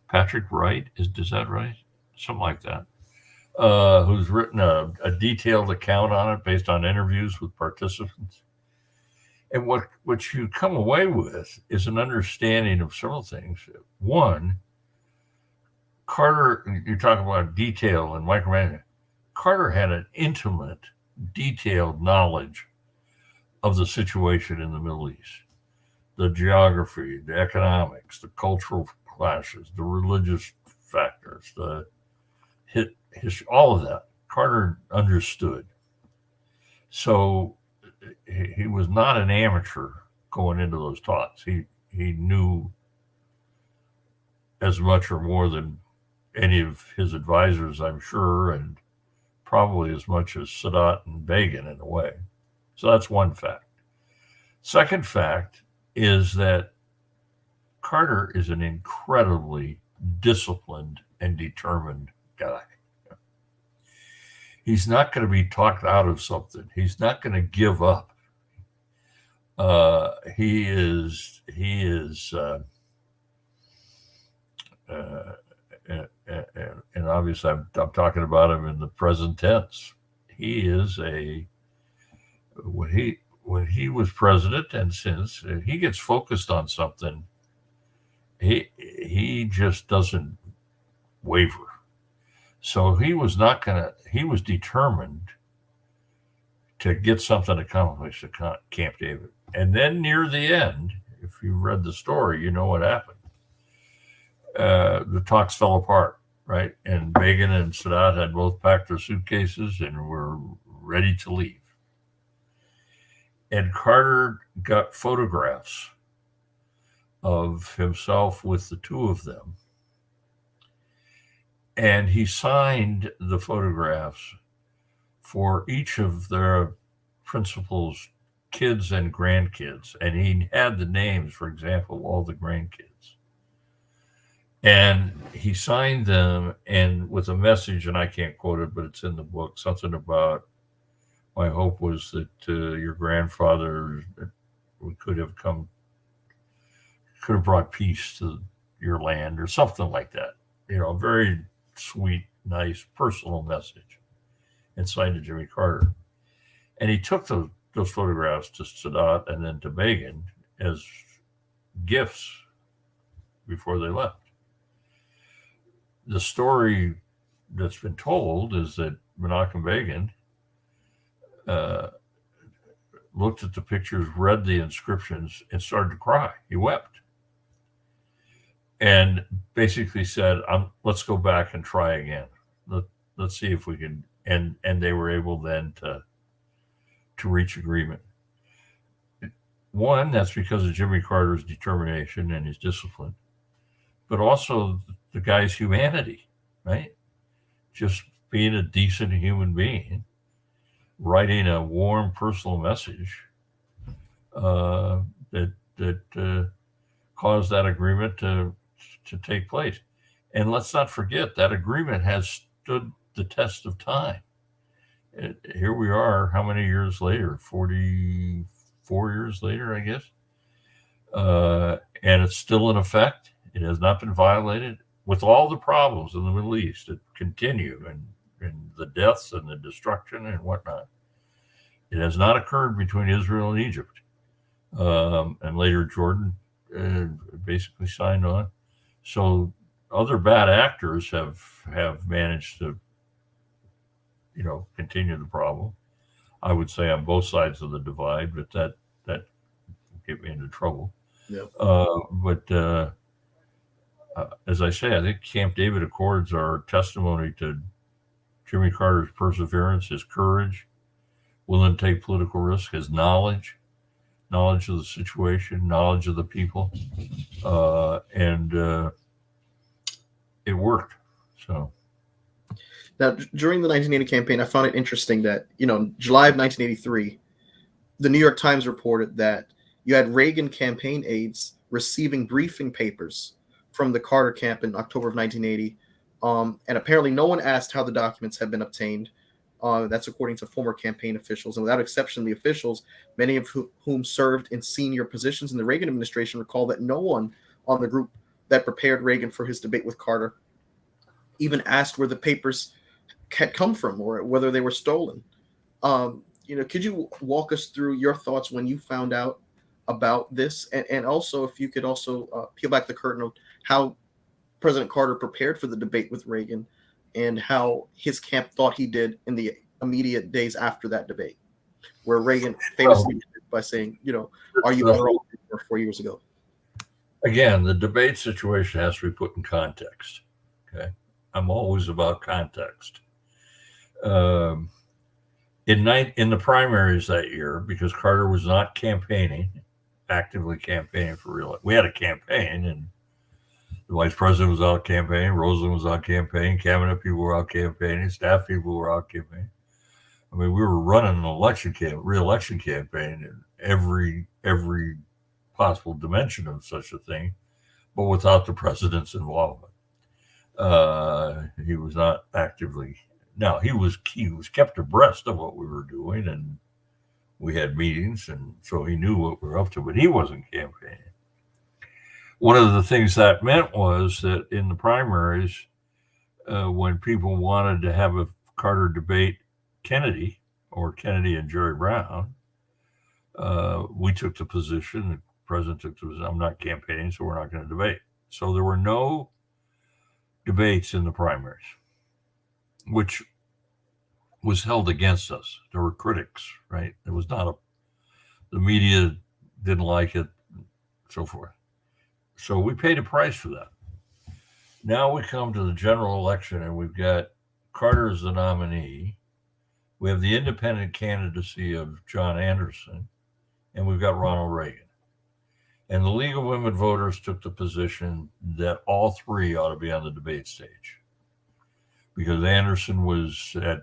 Patrick Wright, is that right? Something like that. Who's written a detailed account on it based on interviews with participants. And what you come away with is an understanding of several things. One, Carter, you're talking about detail and micromanagement. Carter had an intimate, detailed knowledge of the situation in the Middle East, the geography, the economics, the cultural clashes, the religious factors, all of that. Carter understood. So he was not an amateur going into those talks. He knew as much or more than any of his advisors, I'm sure, and probably as much as Sadat and Begin in a way. So that's one fact. Second fact is that Carter is an incredibly disciplined and determined guy. He's not going to be talked out of something. He's not going to give up. He is, and obviously I'm talking about him in the present tense. He is when he was president, and since he gets focused on something, he just doesn't waver. So he was determined to get something accomplished at Camp David. And then near the end, if you read the story, you know what happened. The talks fell apart, right? And Begin and Sadat had both packed their suitcases and were ready to leave. And Carter got photographs of himself with the two of them. And he signed the photographs for each of their principals' kids and grandkids. And he had the names, for example, of all the grandkids. And he signed them, and with a message, and I can't quote it, but it's in the book, something about, my hope was that your grandfather could have brought peace to your land, or something like that. A very sweet, nice, personal message, and signed to Jimmy Carter. And he took those photographs to Sadat and then to Begin as gifts before they left. The story that's been told is that Menachem Begin looked at the pictures, read the inscriptions, and started to cry. He wept. And basically said, let's go back and try again. Let's see if we can. And they were able then to reach agreement. One, that's because of Jimmy Carter's determination and his discipline, but also the guy's humanity, right? Just being a decent human being, writing a warm personal message that caused that agreement to to take place. And let's not forget that agreement has stood the test of time. Here we are, how many years later? 44 years later, I guess. And it's still in effect. It has not been violated, with all the problems in the Middle East that continue, and the deaths and the destruction and whatnot. It has not occurred between Israel and Egypt. And later Jordan basically signed on. So other bad actors have managed to, continue the problem. I would say on both sides of the divide, but that get me into trouble. Yep. But as I say, I think Camp David Accords are testimony to Jimmy Carter's perseverance, his courage, willing to take political risk, his knowledge of the situation, knowledge of the people, and it worked. So now, during the 1980 campaign, I found it interesting that, July of 1983, the New York Times reported that you had Reagan campaign aides receiving briefing papers from the Carter camp in October of 1980. And apparently no one asked how the documents had been obtained. That's according to former campaign officials. And without exception, the officials, many of whom served in senior positions in the Reagan administration, recall that no one on the group that prepared Reagan for his debate with Carter even asked where the papers had come from or whether they were stolen. Could you walk us through your thoughts when you found out about this? And also, if you could also peel back the curtain of how President Carter prepared for the debate with Reagan and how his camp thought he did in the immediate days after that debate, where Reagan famously ended by saying, are you better off than you were 4 years ago? Again, the debate situation has to be put in context. Okay. I'm always about context. In the primaries that year, because Carter was not actively campaigning for reelection. We had a campaign, and the vice president was out campaigning, Rosalynn was out campaigning, cabinet people were out campaigning, staff people were out campaigning. I mean, we were running an reelection campaign in every possible dimension of such a thing, but without the president's involvement. He was not actively. Now, he was kept abreast of what we were doing, and we had meetings, and so he knew what we were up to, but he wasn't campaigning. One of the things that meant was that in the primaries, when people wanted to have a Carter debate Kennedy or Kennedy and Jerry Brown, we took the position, the president took the position, I'm not campaigning, so we're not going to debate. So there were no debates in the primaries, which was held against us. There were critics, right? It was not the media didn't like it, so forth. So we paid a price for that. Now we come to the general election, and we've got Carter as the nominee. We have the independent candidacy of John Anderson, and we've got Ronald Reagan. And the League of Women Voters took the position that all three ought to be on the debate stage, because Anderson was at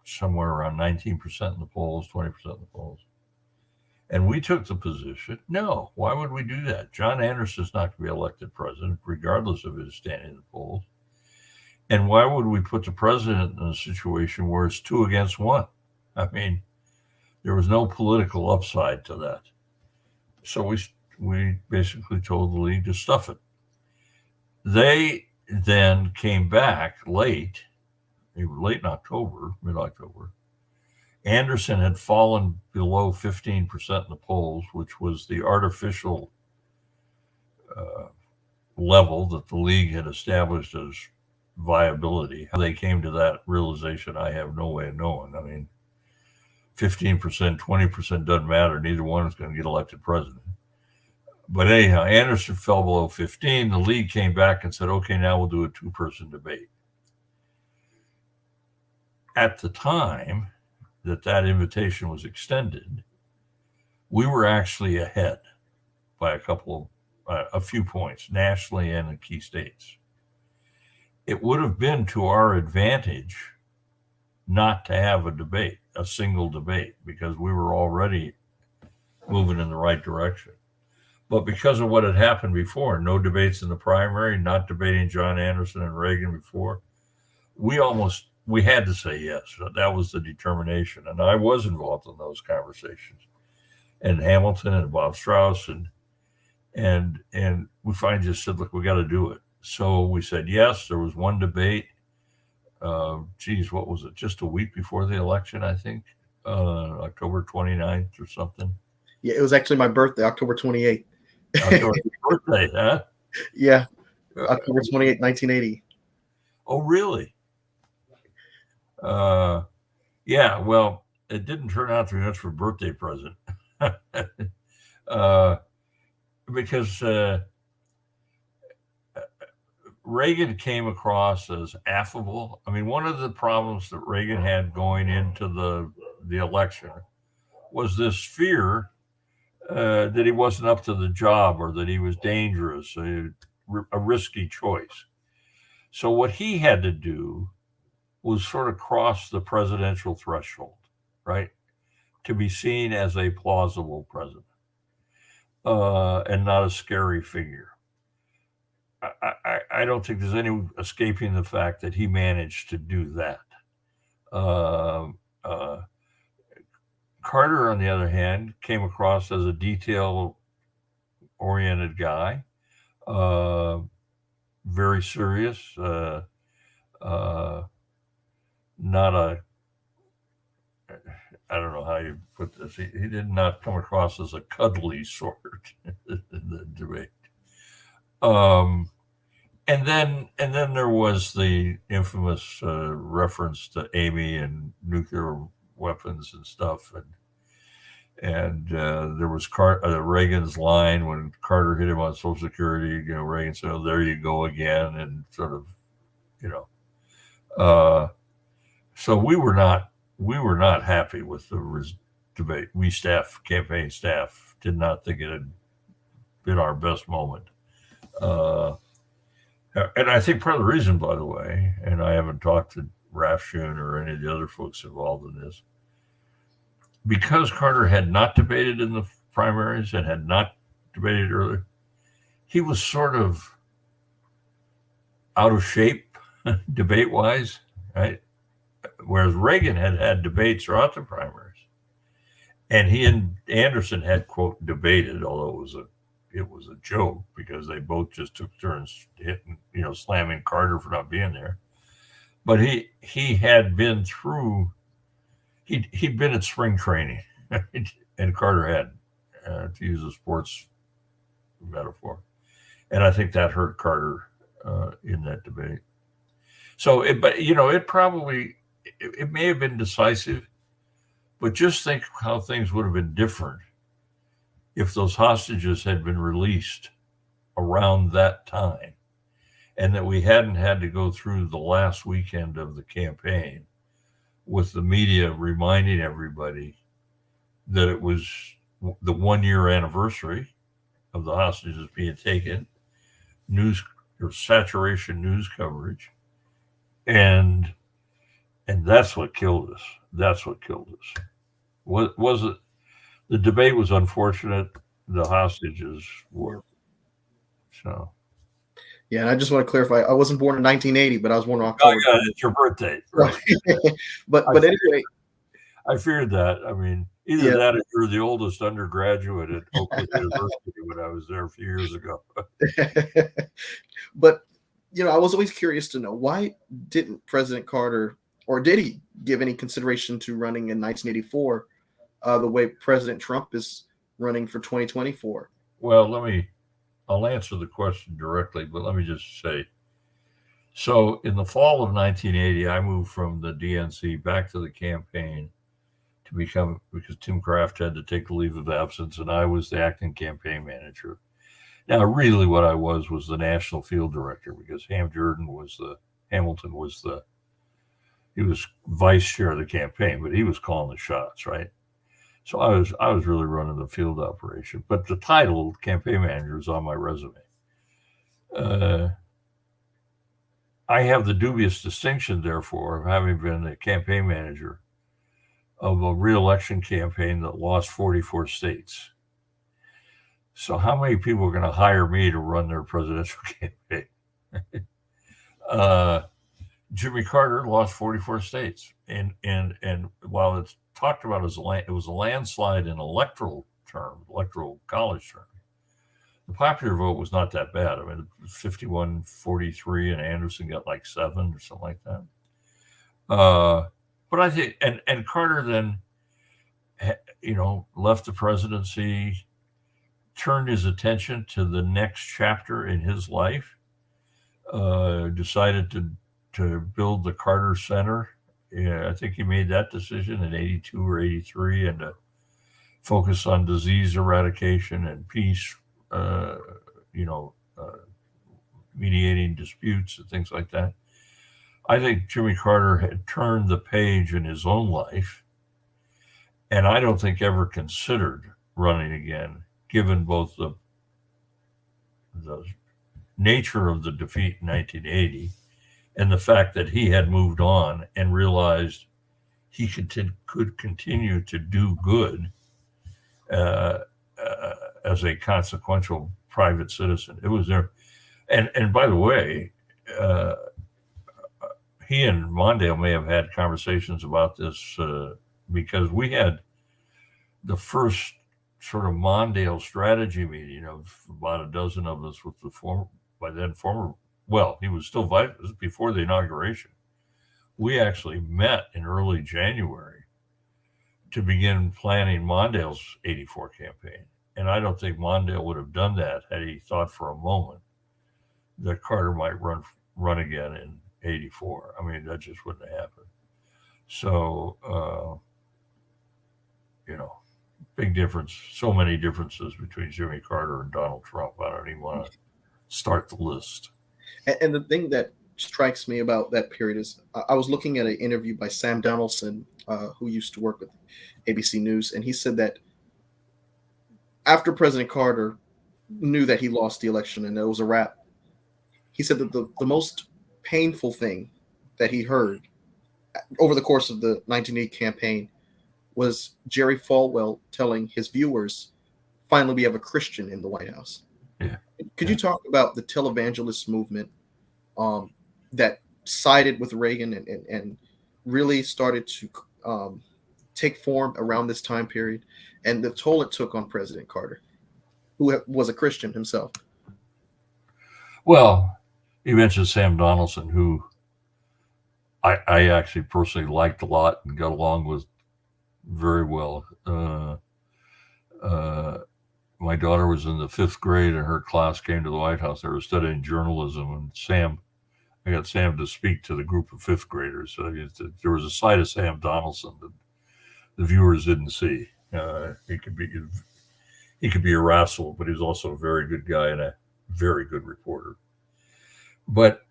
somewhere around 19% in the polls, 20% in the polls. And we took the position, no, why would we do that? John Anderson's not going to be elected president, regardless of his standing in the polls. And why would we put the president in a situation where it's 2 against 1? I mean, there was no political upside to that. So we basically told the league to stuff it. They then came back late in October, mid-October. Anderson had fallen below 15% in the polls, which was the artificial level that the league had established as viability. How they came to that realization, I have no way of knowing. I mean, 15%, 20% doesn't matter. Neither one is going to get elected president. But anyhow, Anderson fell below 15. The league came back and said, okay, now we'll do a 2-person debate. At the time that invitation was extended, we were actually ahead by a few points, nationally and in key states. It would have been to our advantage not to have a single debate, because we were already moving in the right direction. But because of what had happened before, no debates in the primary, not debating John Anderson and Reagan before, we had to say yes. That was the determination. And I was involved in those conversations. And Hamilton and Bob Strauss and we finally just said, look, we got to do it. So we said yes. There was one debate. What was it? Just a week before the election, I think, October 29th or something. Yeah, it was actually my birthday, October 28th. October birthday, huh? Yeah, October 28th, 1980. Oh, really? Yeah, well, it didn't turn out to be much for a birthday present. Because Reagan came across as affable. I mean, one of the problems that Reagan had going into the election was this fear that he wasn't up to the job or that he was dangerous, a risky choice. So what he had to do was sort of cross the presidential threshold, right, to be seen as a plausible president and not a scary figure. I don't think there's any escaping the fact that he managed to do that. Carter, on the other hand, came across as a detail-oriented guy, very serious, not a, I don't know how you put this. He did not come across as a cuddly sort in the debate. And then there was the infamous reference to Amy and nuclear weapons and stuff, and there was Reagan's line when Carter hit him on Social Security. You know, Reagan said, "Oh, there you go again," and sort of, so we were not happy with the debate. We campaign staff, did not think it had been our best moment. And I think part of the reason, by the way, and I haven't talked to Raf Shun or any of the other folks involved in this, because Carter had not debated in the primaries and had not debated earlier, he was sort of out of shape debate-wise, right? Whereas Reagan had debates throughout the primaries. And he and Anderson had, quote, debated, although it was a joke because they both just took turns hitting, slamming Carter for not being there. But he had been through, he'd been at spring training, and Carter had, to use a sports metaphor. And I think that hurt Carter in that debate. So, it may have been decisive, but just think how things would have been different if those hostages had been released around that time, and that we hadn't had to go through the last weekend of the campaign with the media reminding everybody that it was the 1-year anniversary of the hostages being taken, news or saturation news coverage, and that's what killed us. That's what killed us. Was it? The debate was unfortunate. The hostages were. So. Yeah, and I just want to clarify. I wasn't born in 1980, but I was born in October. Oh, yeah, it's your birthday. Right. but anyway. I feared that. I mean, either that or you're the oldest undergraduate at Oakland University when I was there a few years ago. But, I was always curious to know, why didn't President Carter, or did he give any consideration to running in 1984 the way President Trump is running for 2024? Well, I'll answer the question directly, but let me just say, so in the fall of 1980, I moved from the DNC back to the campaign because Tim Kraft had to take a leave of absence, and I was the acting campaign manager. Now, really what I was the national field director, because Hamilton was he was vice chair of the campaign, but he was calling the shots, right? So I was really running the field operation, but the title campaign manager is on my resume. I have the dubious distinction, therefore, of having been a campaign manager of a re-election campaign that lost 44 states. So how many people are going to hire me to run their presidential campaign? Jimmy Carter lost 44 states, and while it's talked about as it was a landslide in electoral college term. The popular vote was not that bad. I mean, it was 51-43, and Anderson got like 7 or something like that. But I think, and Carter then, left the presidency, turned his attention to the next chapter in his life, decided to build the Carter Center. Yeah, I think he made that decision in 82 or 83, and to focus on disease eradication and peace, mediating disputes and things like that. I think Jimmy Carter had turned the page in his own life, and I don't think ever considered running again, given both the nature of the defeat in 1980 and the fact that he had moved on and realized he could continue to do good as a consequential private citizen. It was there. And by the way, he and Mondale may have had conversations about this because we had the first sort of Mondale strategy meeting of about a dozen of us with the former, he was still vice, it was before the inauguration. We actually met in early January to begin planning Mondale's 84 campaign. And I don't think Mondale would have done that had he thought for a moment that Carter might run again in 84. I mean, that just wouldn't have happened. So, big difference, so many differences between Jimmy Carter and Donald Trump. I don't even want to start the list. And the thing that strikes me about that period is I was looking at an interview by Sam Donaldson, who used to work with ABC News, and he said that after President Carter knew that he lost the election and it was a wrap, he said that the most painful thing that he heard over the course of the 1980 campaign was Jerry Falwell telling his viewers, finally we have a Christian in the White House. Yeah. Could you talk about the televangelist movement that sided with Reagan and really started to take form around this time period, and the toll it took on President Carter, who was a Christian himself? Well, you mentioned Sam Donaldson, who I actually personally liked a lot and got along with very well. My daughter was in the 5th grade, and her class came to the White House. They were studying journalism, and I got Sam to speak to the group of 5th graders. So there was a side of Sam Donaldson that the viewers didn't see. He could be irascible, but he was also a very good guy and a very good reporter. But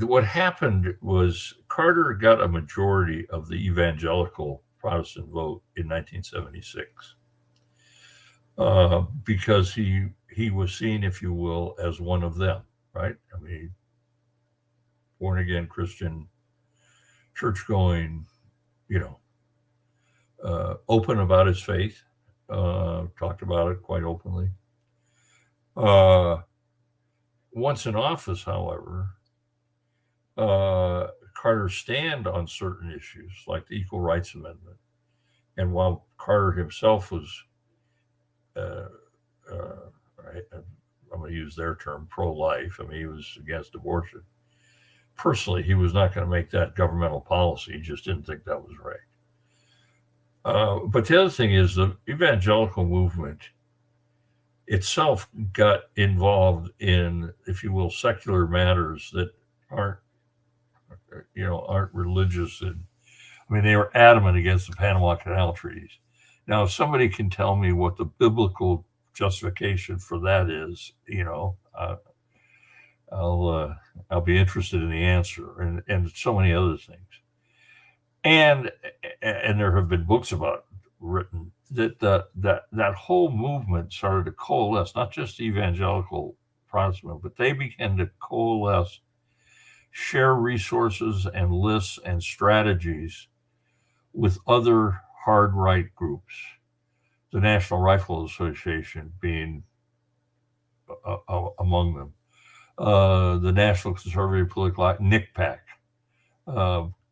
what happened was Carter got a majority of the evangelical Protestant vote in 1976 because he was seen, if you will, as one of them, right? I mean, born again Christian, church going, open about his faith, talked about it quite openly. Once in office, however, Carter's stand on certain issues like the Equal Rights Amendment, and while Carter himself was, I'm going to use their term, pro-life, I mean, he was against abortion. Personally, he was not going to make that governmental policy. He just didn't think that was right. But the other thing is the evangelical movement itself got involved in, if you will, secular matters that aren't religious. And I mean, they were adamant against the Panama Canal treaties. Now, if somebody can tell me what the biblical justification for that is, I'll be interested in the answer, and so many other things. And there have been books written that whole movement started to coalesce, not just evangelical Protestant, but they began to coalesce, share resources and lists and strategies with other hard right groups. the National Rifle Association being among them. The National Conservative Political NCPAC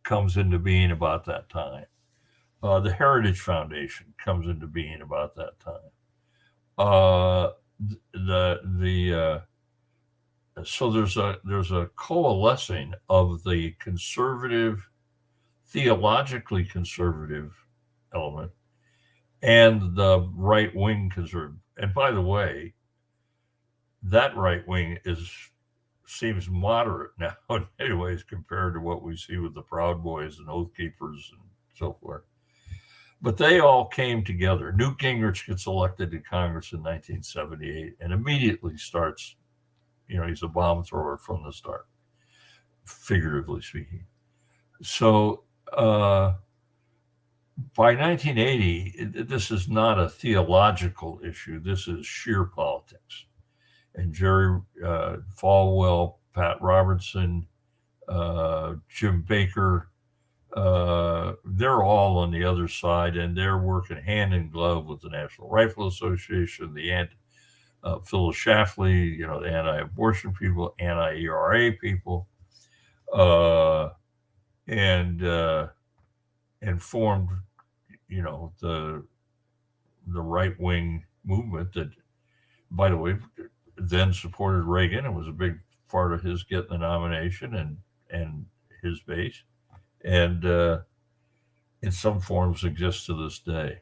comes into being about that time. The Heritage Foundation comes into being about that time. So there's a coalescing of the conservative, theologically conservative element and the right wing conservative. And by the way, that right wing seems moderate now in many ways compared to what we see with the Proud Boys and Oath Keepers and so forth. But they all came together. Newt Gingrich gets elected to Congress in 1978 and immediately starts, he's a bomb thrower from the start, figuratively speaking. So by 1980, this is not a theological issue. This is sheer politics. And Jerry Falwell, Pat Robertson, Jim Baker, they're all on the other side, and they're working hand in glove with the National Rifle Association, Phyllis Schlafly, the anti-abortion people, anti-ERA people, and formed, the right-wing movement that, by the way, then supported Reagan and was a big part of his getting the nomination and his base. And in some forms exists to this day.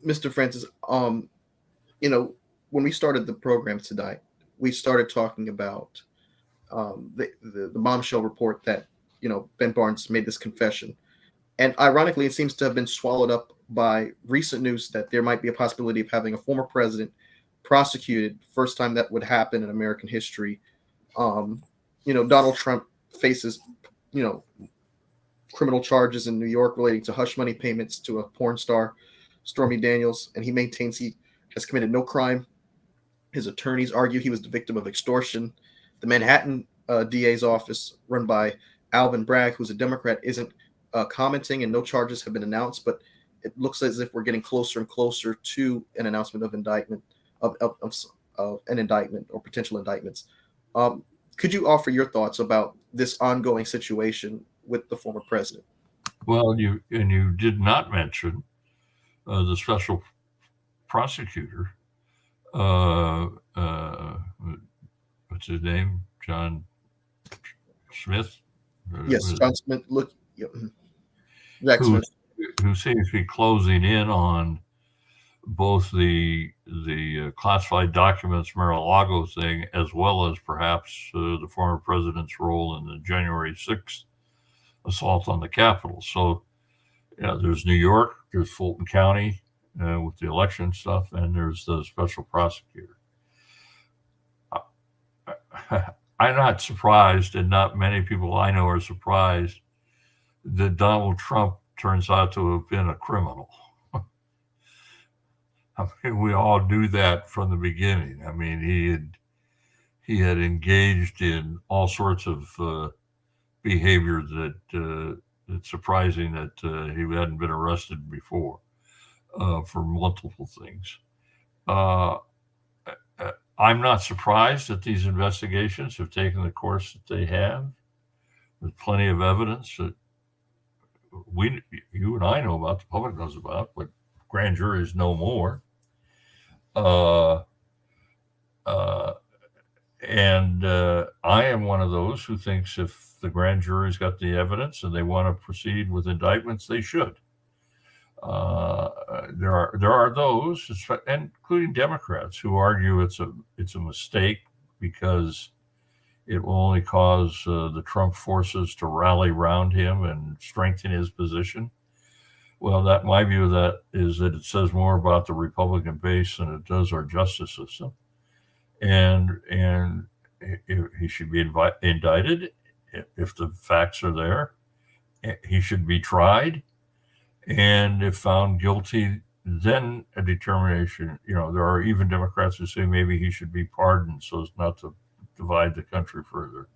Mr. Francis, when we started the program tonight, we started talking about the bombshell report that, Ben Barnes made this confession. And ironically, it seems to have been swallowed up by recent news that there might be a possibility of having a former president prosecuted. First time that would happen in American history. Donald Trump faces, criminal charges in New York relating to hush money payments to a porn star, Stormy Daniels, and he maintains he has committed no crime. His attorneys argue he was the victim of extortion. The Manhattan DA's office, run by Alvin Bragg, who's a Democrat, isn't commenting, and no charges have been announced, but it looks as if we're getting closer and closer to an announcement of indictment, of an indictment or potential indictments. Could you offer your thoughts about this ongoing situation with the former president? Well, you did not mention the special prosecutor. What's his name? John Smith. Yes, John Smith. Look, Jack Smith, who seems to be closing in on both the classified documents Mar-a-Lago thing, as well as perhaps the former president's role in the January 6th assault on the Capitol. So, there's New York, there's Fulton County with the election stuff, and there's the special prosecutor. I'm not surprised, and not many people I know are surprised, that Donald Trump turns out to have been a criminal. I mean, we all knew that from the beginning. I mean, he had engaged in all sorts of behavior that it's surprising that he hadn't been arrested before for multiple things. I'm not surprised that these investigations have taken the course that they have. There's plenty of evidence that you and I know about, the public knows about, but grand juries know more. And I am one of those who thinks if the grand jury's got the evidence and they want to proceed with indictments, they should. There are those, including Democrats, who argue it's a mistake because it will only cause the Trump forces to rally around him and strengthen his position. Well, my view of that is that it says more about the Republican base than it does our justice system. And he should be indicted if the facts are there. He should be tried. And if found guilty, then a determination. There are even Democrats who say maybe he should be pardoned so as not to divide the country further.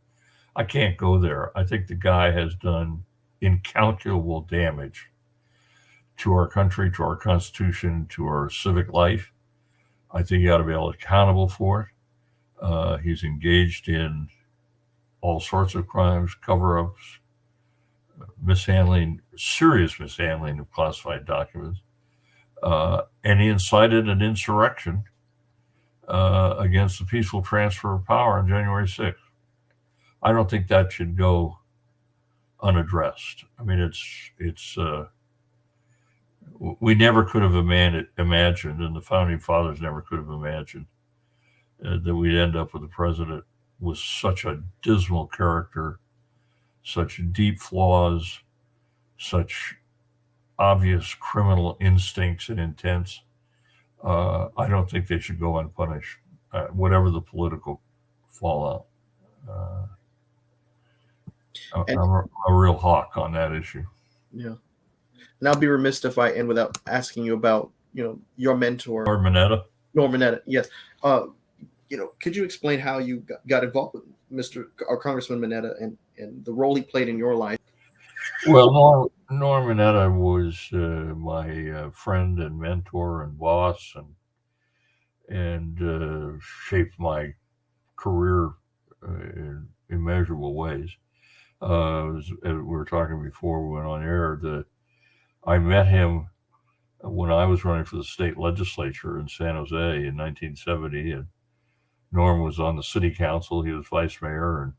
I can't go there. I think the guy has done incalculable damage to our country, to our Constitution, to our civic life. I think he ought to be held accountable for it. He's engaged in all sorts of crimes, cover-ups, mishandling, serious mishandling of classified documents. And he incited an insurrection against the peaceful transfer of power on January 6th. I don't think that should go unaddressed. I mean, it's we never could have imagined, and the founding fathers never could have imagined that we'd end up with a president with such a dismal character, such deep flaws, such obvious criminal instincts and intents. I don't think they should go unpunished, whatever the political fallout. I'm a real hawk on that issue. Yeah. And I'll be remiss if I end without asking you about, your mentor. Norm Mineta. Norm Mineta, yes. Could you explain how you got involved with Congressman Mineta and the role he played in your life? Well, Norm Mineta was my friend and mentor and boss, and shaped my career in immeasurable ways. As we were talking before we went on air, that I met him when I was running for the state legislature in San Jose in 1970, and Norm was on the city council. He was vice mayor and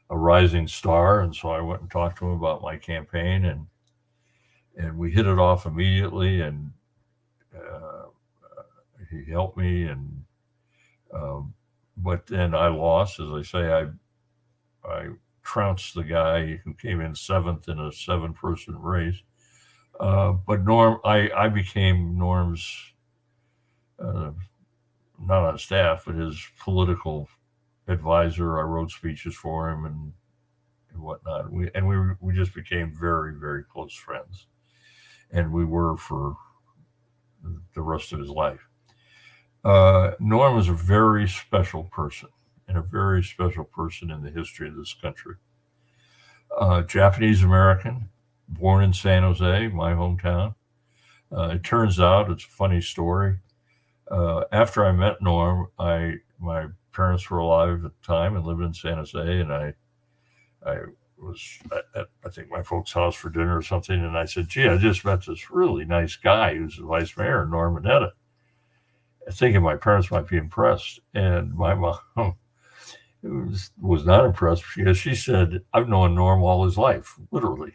a rising star, and so I went and talked to him about my campaign, and we hit it off immediately, and he helped me, and but then I lost. As I say, I trounced the guy who came in seventh in a 7-person race. But Norm, I became Norm's, not on staff, but his political advisor. I wrote speeches for him and whatnot. We just became very, very close friends, and we were for the rest of his life. Norm was a very special person, and a very special person in the history of this country. Japanese American, born in San Jose, my hometown. It turns out, it's a funny story. After I met Norm, my parents were alive at the time and lived in San Jose, and I was at I think my folks' house for dinner or something, and I said, "Gee, I just met this really nice guy who's the vice mayor, Norm Mineta," thinking my parents might be impressed, and my mom was not impressed because she said, "I've known Norm all his life, literally."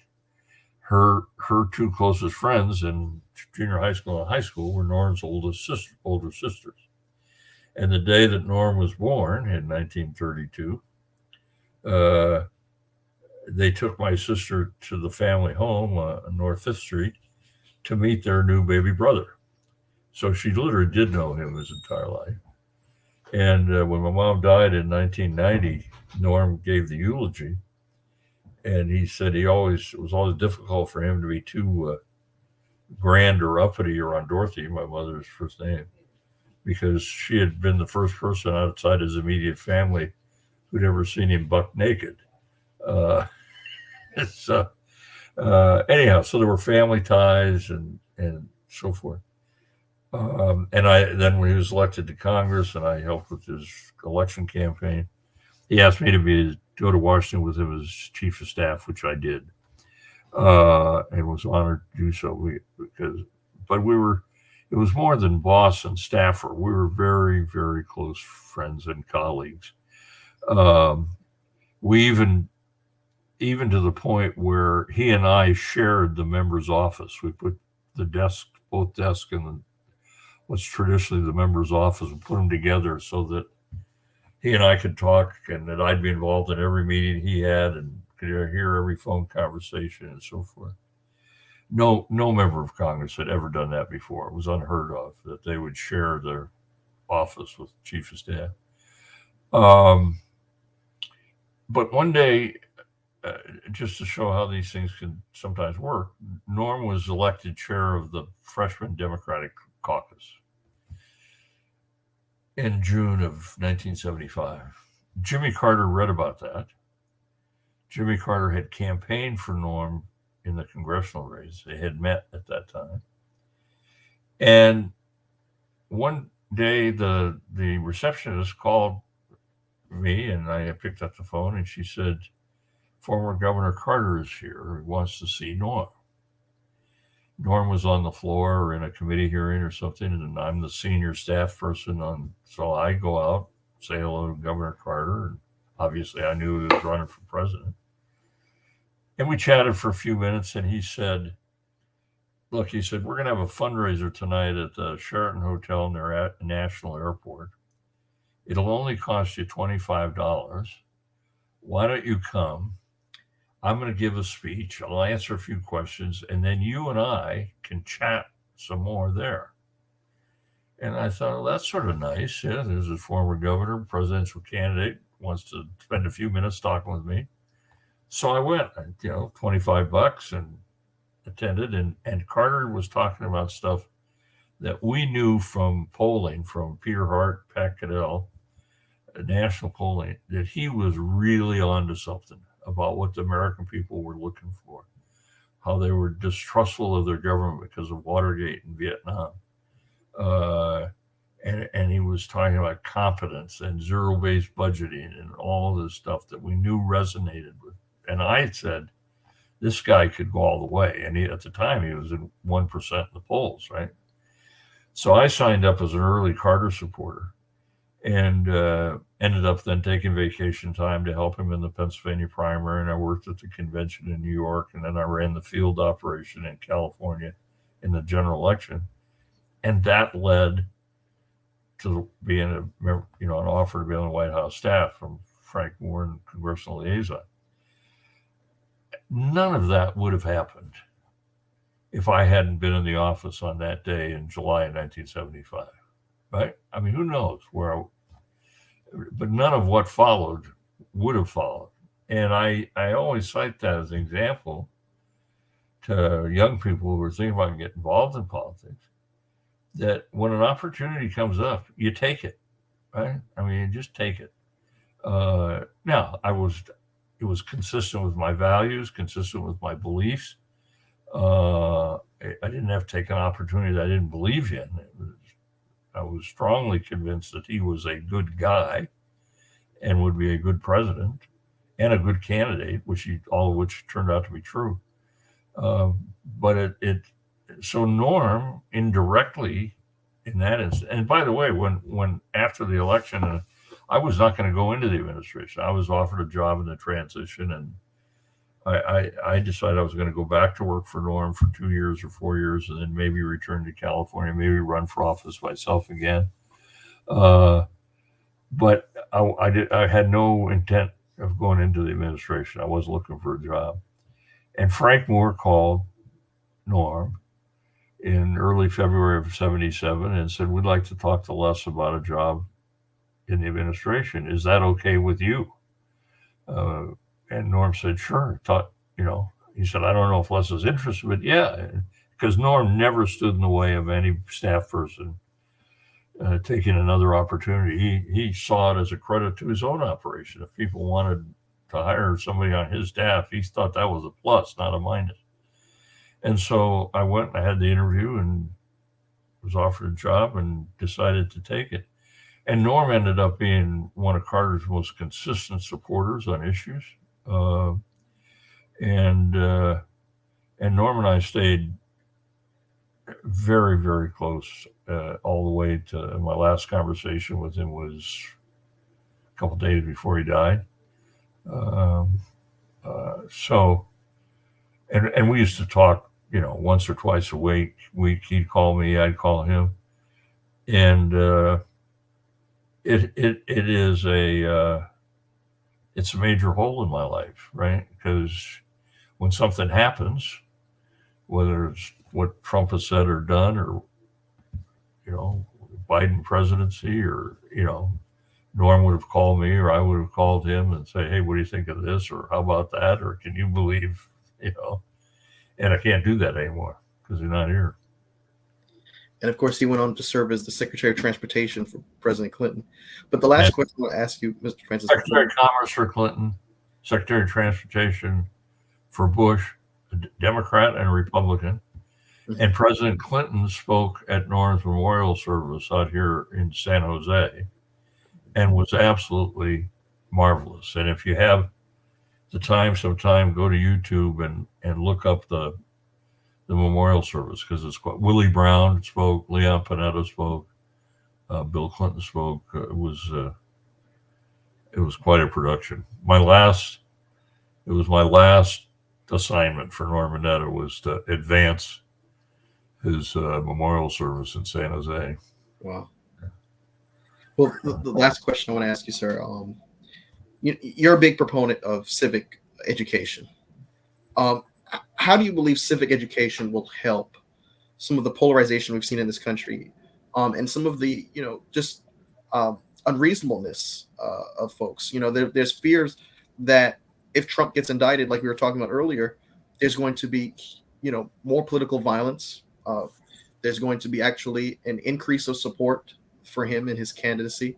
Her 2 closest friends in junior high school and high school were Norm's older sisters. And the day that Norm was born in 1932, they took my sister to the family home on North 5th Street to meet their new baby brother. So she literally did know him his entire life. And when my mom died in 1990, Norm gave the eulogy. And he said it was always difficult for him to be too grand or uppity around Dorothy, my mother's first name, because she had been the first person outside his immediate family who'd ever seen him buck naked. Anyhow, so there were family ties and so forth. And then when he was elected to Congress and I helped with his election campaign, he asked me to go to Washington with him as chief of staff, which I did, and was honored to do so. It was more than boss and staffer. We were very, very close friends and colleagues. We even to the point where he and I shared the member's office. We put both desks in what's traditionally the member's office, and put them together so that he and I could talk, and that I'd be involved in every meeting he had and could hear every phone conversation and so forth. No member of Congress had ever done that before. It was unheard of that they would share their office with chief of staff. But one day, just to show how these things can sometimes work, Norm was elected chair of the Freshman Democratic Caucus in June of 1975. Jimmy Carter read about that. Jimmy Carter had campaigned for Norm in the congressional race. They had met at that time. And one day the receptionist called me, and I picked up the phone, and she said, former Governor Carter is here. He wants to see Norm. Norm was on the floor or in a committee hearing or something, and I'm the senior staff person on. So I go out, say hello to Governor Carter, and obviously I knew he was running for president. And we chatted for a few minutes, and he said, look, he said, we're going to have a fundraiser tonight at the Sheraton Hotel near National Airport. It'll only cost you $25. Why don't you come? I'm going to give a speech. I'll answer a few questions, and then you and I can chat some more there. And I thought, well, that's sort of nice. Yeah, there's a former governor, presidential candidate, wants to spend a few minutes talking with me. So I went, $25 and attended. And Carter was talking about stuff that we knew from polling from Peter Hart, Pat Caddell, national polling, that he was really onto something about what the American people were looking for, how they were distrustful of their government because of Watergate and Vietnam. And he was talking about competence and zero-based budgeting and all this stuff that we knew resonated with. And I had said, this guy could go all the way. And at the time, he was in 1% in the polls, right? So I signed up as an early Carter supporter and ended up then taking vacation time to help him in the Pennsylvania primary. And I worked at the convention in New York, and then I ran the field operation in California in the general election. And that led to being an offer to be on the White House staff from Frank Warren, congressional liaison. None of that would have happened if I hadn't been in the office on that day in July of 1975, right? I mean, who knows but none of what followed would have followed. And I always cite that as an example to young people who are thinking about getting involved in politics, that when an opportunity comes up, you take it, right? I mean, you just take it. Now, it was consistent with my values, consistent with my beliefs. I didn't have to take an opportunity that I didn't believe in. I was strongly convinced that he was a good guy and would be a good president and a good candidate, all of which turned out to be true. But so Norm indirectly in that instance, and by the way, when after the election, I was not going to go into the administration. I was offered a job in the transition, and I decided I was going to go back to work for Norm for 2 years or 4 years, and then maybe return to California, maybe run for office myself again. But I had no intent of going into the administration. I was looking for a job. And Frank Moore called Norm in early February of 1977 and said, we'd like to talk to Les about a job in the administration. Is that okay with you? And Norm said, sure. He said, I don't know if Les is interested, but yeah, because Norm never stood in the way of any staff person taking another opportunity. He saw it as a credit to his own operation. If people wanted to hire somebody on his staff, he thought that was a plus, not a minus. And so I went and I had the interview and was offered a job and decided to take it. And Norm ended up being one of Carter's most consistent supporters on issues. And Norm and I stayed very, very close all the way to my last conversation with him was a couple of days before he died. And we used to talk, once or twice a week. He'd call me, I'd call him. And it's a major hole in my life, right? Because when something happens, whether it's what Trump has said or done, or Biden presidency, or Norm would have called me, or I would have called him and say, hey, what do you think of this, or how about that, or can you believe, and I can't do that anymore because they're not here. And of course, he went on to serve as the Secretary of Transportation for President Clinton. But the last question I want to ask you, Mr. Francis. Secretary of Commerce for Clinton, Secretary of Transportation for Bush, Democrat and Republican. And President Clinton spoke at Norm's memorial service out here in San Jose and was absolutely marvelous. And if you have the time sometime, go to YouTube and look up the memorial service, because it's quite, Willie Brown spoke, Leon Panetta spoke, Bill Clinton spoke. It was quite a production. It was my last assignment for Norm Mineta was to advance his memorial service in San Jose. Wow. Well, the last question I want to ask you, sir. You're a big proponent of civic education. How do you believe civic education will help some of the polarization we've seen in this country, and some of the just unreasonableness of folks? There's fears that if Trump gets indicted, like we were talking about earlier, there's going to be more political violence. There's going to be actually an increase of support for him in his candidacy,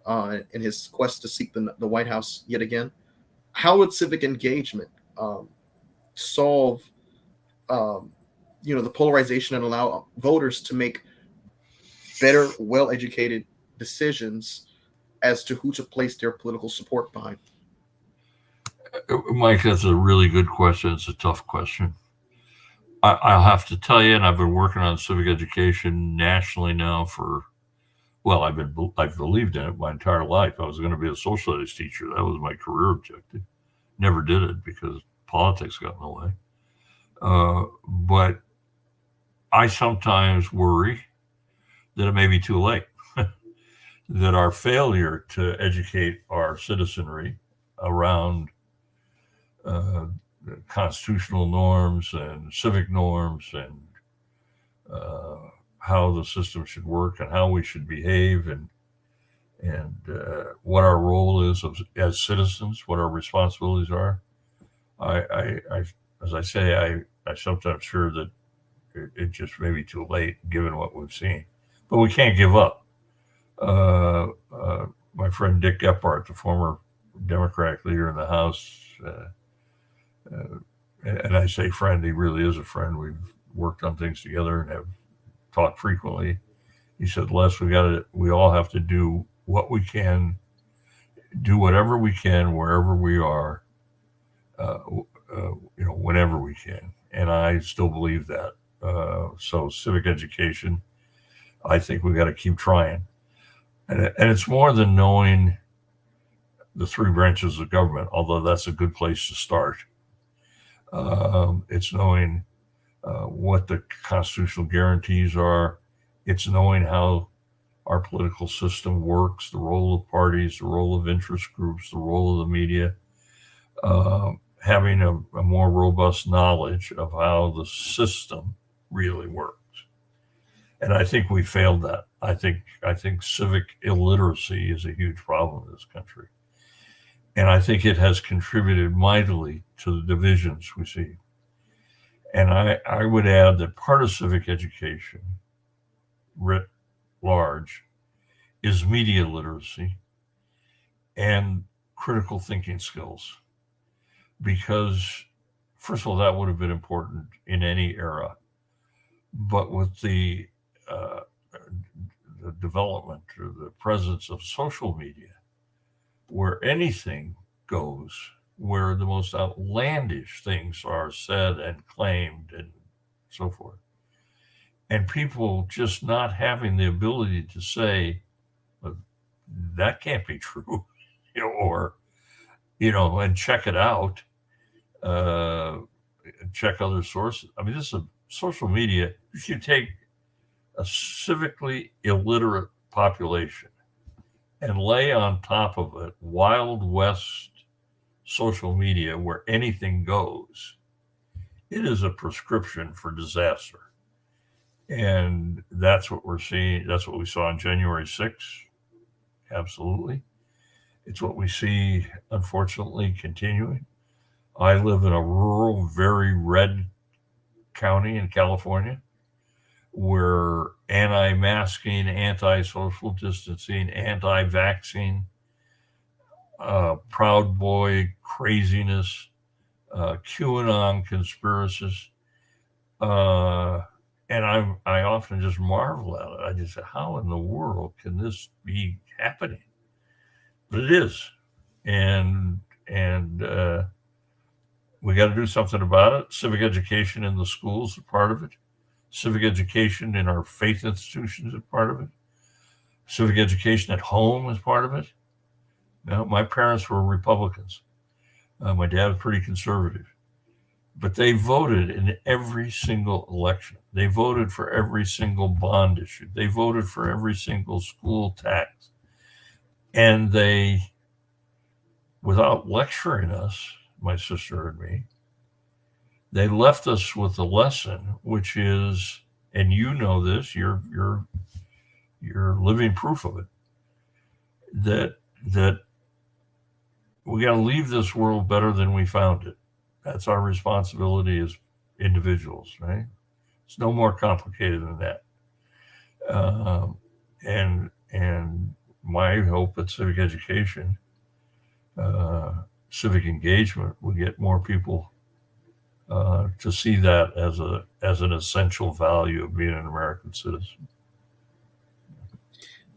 in his quest to seek the White House yet again. How would civic engagement solve the polarization and allow voters to make better, well-educated decisions as to who to place their political support behind? Mike, that's a really good question. It's a tough question. I'll have to tell you, and I've been working on civic education nationally now I've believed in it my entire life. I was going to be a social studies teacher. That was my career objective. Never did it because politics got in the way. But I sometimes worry that it may be too late, that our failure to educate our citizenry around constitutional norms and civic norms and how the system should work and how we should behave and what our role is as citizens, what our responsibilities are. As I say, I sometimes fear that it just may be too late given what we've seen, but we can't give up. My friend Dick Gephardt, the former Democratic leader in the House, and I say friend, he really is a friend. We've worked on things together and have talked frequently. He said, Les, we all have to do what we can, do whatever we can, wherever we are, whenever we can. And I still believe that. So civic education, I think we got to keep trying. And it's more than knowing the three branches of government, although that's a good place to start. It's knowing what the constitutional guarantees are. It's knowing how our political system works, the role of parties, the role of interest groups, the role of the media, having a more robust knowledge of how the system really works. And I think we failed that. I think civic illiteracy is a huge problem in this country. And I think it has contributed mightily to the divisions we see. And I would add that part of civic education, writ large, is media literacy and critical thinking skills. Because, first of all, that would have been important in any era. But with the development or the presence of social media, where anything goes, where the most outlandish things are said and claimed and so forth, and people just not having the ability to say, that can't be true, and check it out, check other sources. I mean, this is social media. If you take a civically illiterate population and lay on top of it Wild West social media where anything goes, it is a prescription for disaster. And that's what we're seeing. That's what we saw on January 6th. Absolutely. It's what we see, unfortunately, continuing. I live in a rural, very red county in California where anti-masking, anti-social distancing, anti-vaccine, Proud Boy craziness QAnon conspiracies. And I often just marvel at it. I just say, how in the world can this be happening? But it is. And we got to do something about it. Civic education in the schools is part of it. Civic education in our faith institutions is part of it. Civic education at home is part of it. Now, my parents were Republicans. My dad was pretty conservative. But they voted in every single election. They voted for every single bond issue. They voted for every single school tax. And they, without lecturing us, my sister and me, they left us with a lesson, which is, and you know this, you're living proof of it, that we got to leave this world better than we found it. That's our responsibility as individuals, right? It's no more complicated than that. And my hope at civic education, civic engagement, will get more people to see that as an essential value of being an American citizen.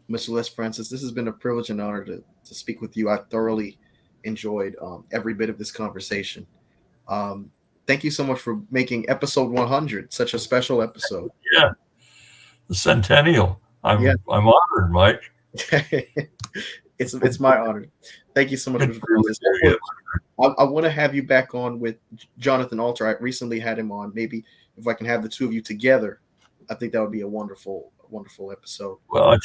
Mr. Les Francis, this has been a privilege and honor to speak with you. I thoroughly enjoyed every bit of this conversation. Thank you so much for making episode 100 such a special episode. Yeah, the centennial. I'm honored, Mike. It's my honor. Thank you so much. I want to have you back on with Jonathan Alter. I recently had him on. Maybe if I can have the two of you together, I think that would be a wonderful episode. Well,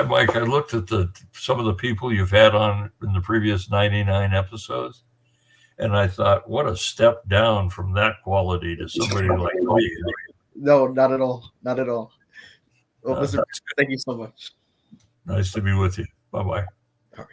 Mike, I looked at some of the people you've had on in the previous 99 episodes, and I thought, what a step down from that quality to somebody like me. No, not at all. Not at all. Well, Mr. Thank you so much. Nice to be with you. Bye-bye. All right.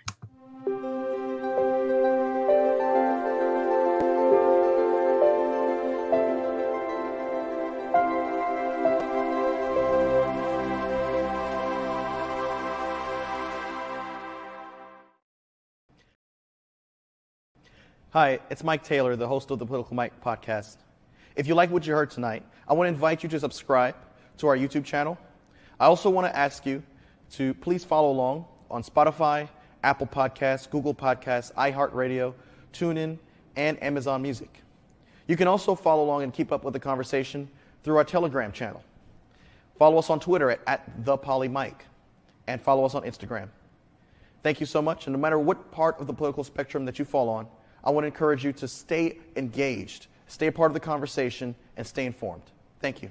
Hi, it's Mike Taylor, the host of the Political Mike podcast. If you like what you heard tonight, I want to invite you to subscribe to our YouTube channel. I also want to ask you to please follow along on Spotify, Apple Podcasts, Google Podcasts, iHeartRadio, TuneIn, and Amazon Music. You can also follow along and keep up with the conversation through our Telegram channel. Follow us on Twitter at @ThePolyMike, and follow us on Instagram. Thank you so much, and no matter what part of the political spectrum that you fall on, I want to encourage you to stay engaged, stay a part of the conversation, and stay informed. Thank you.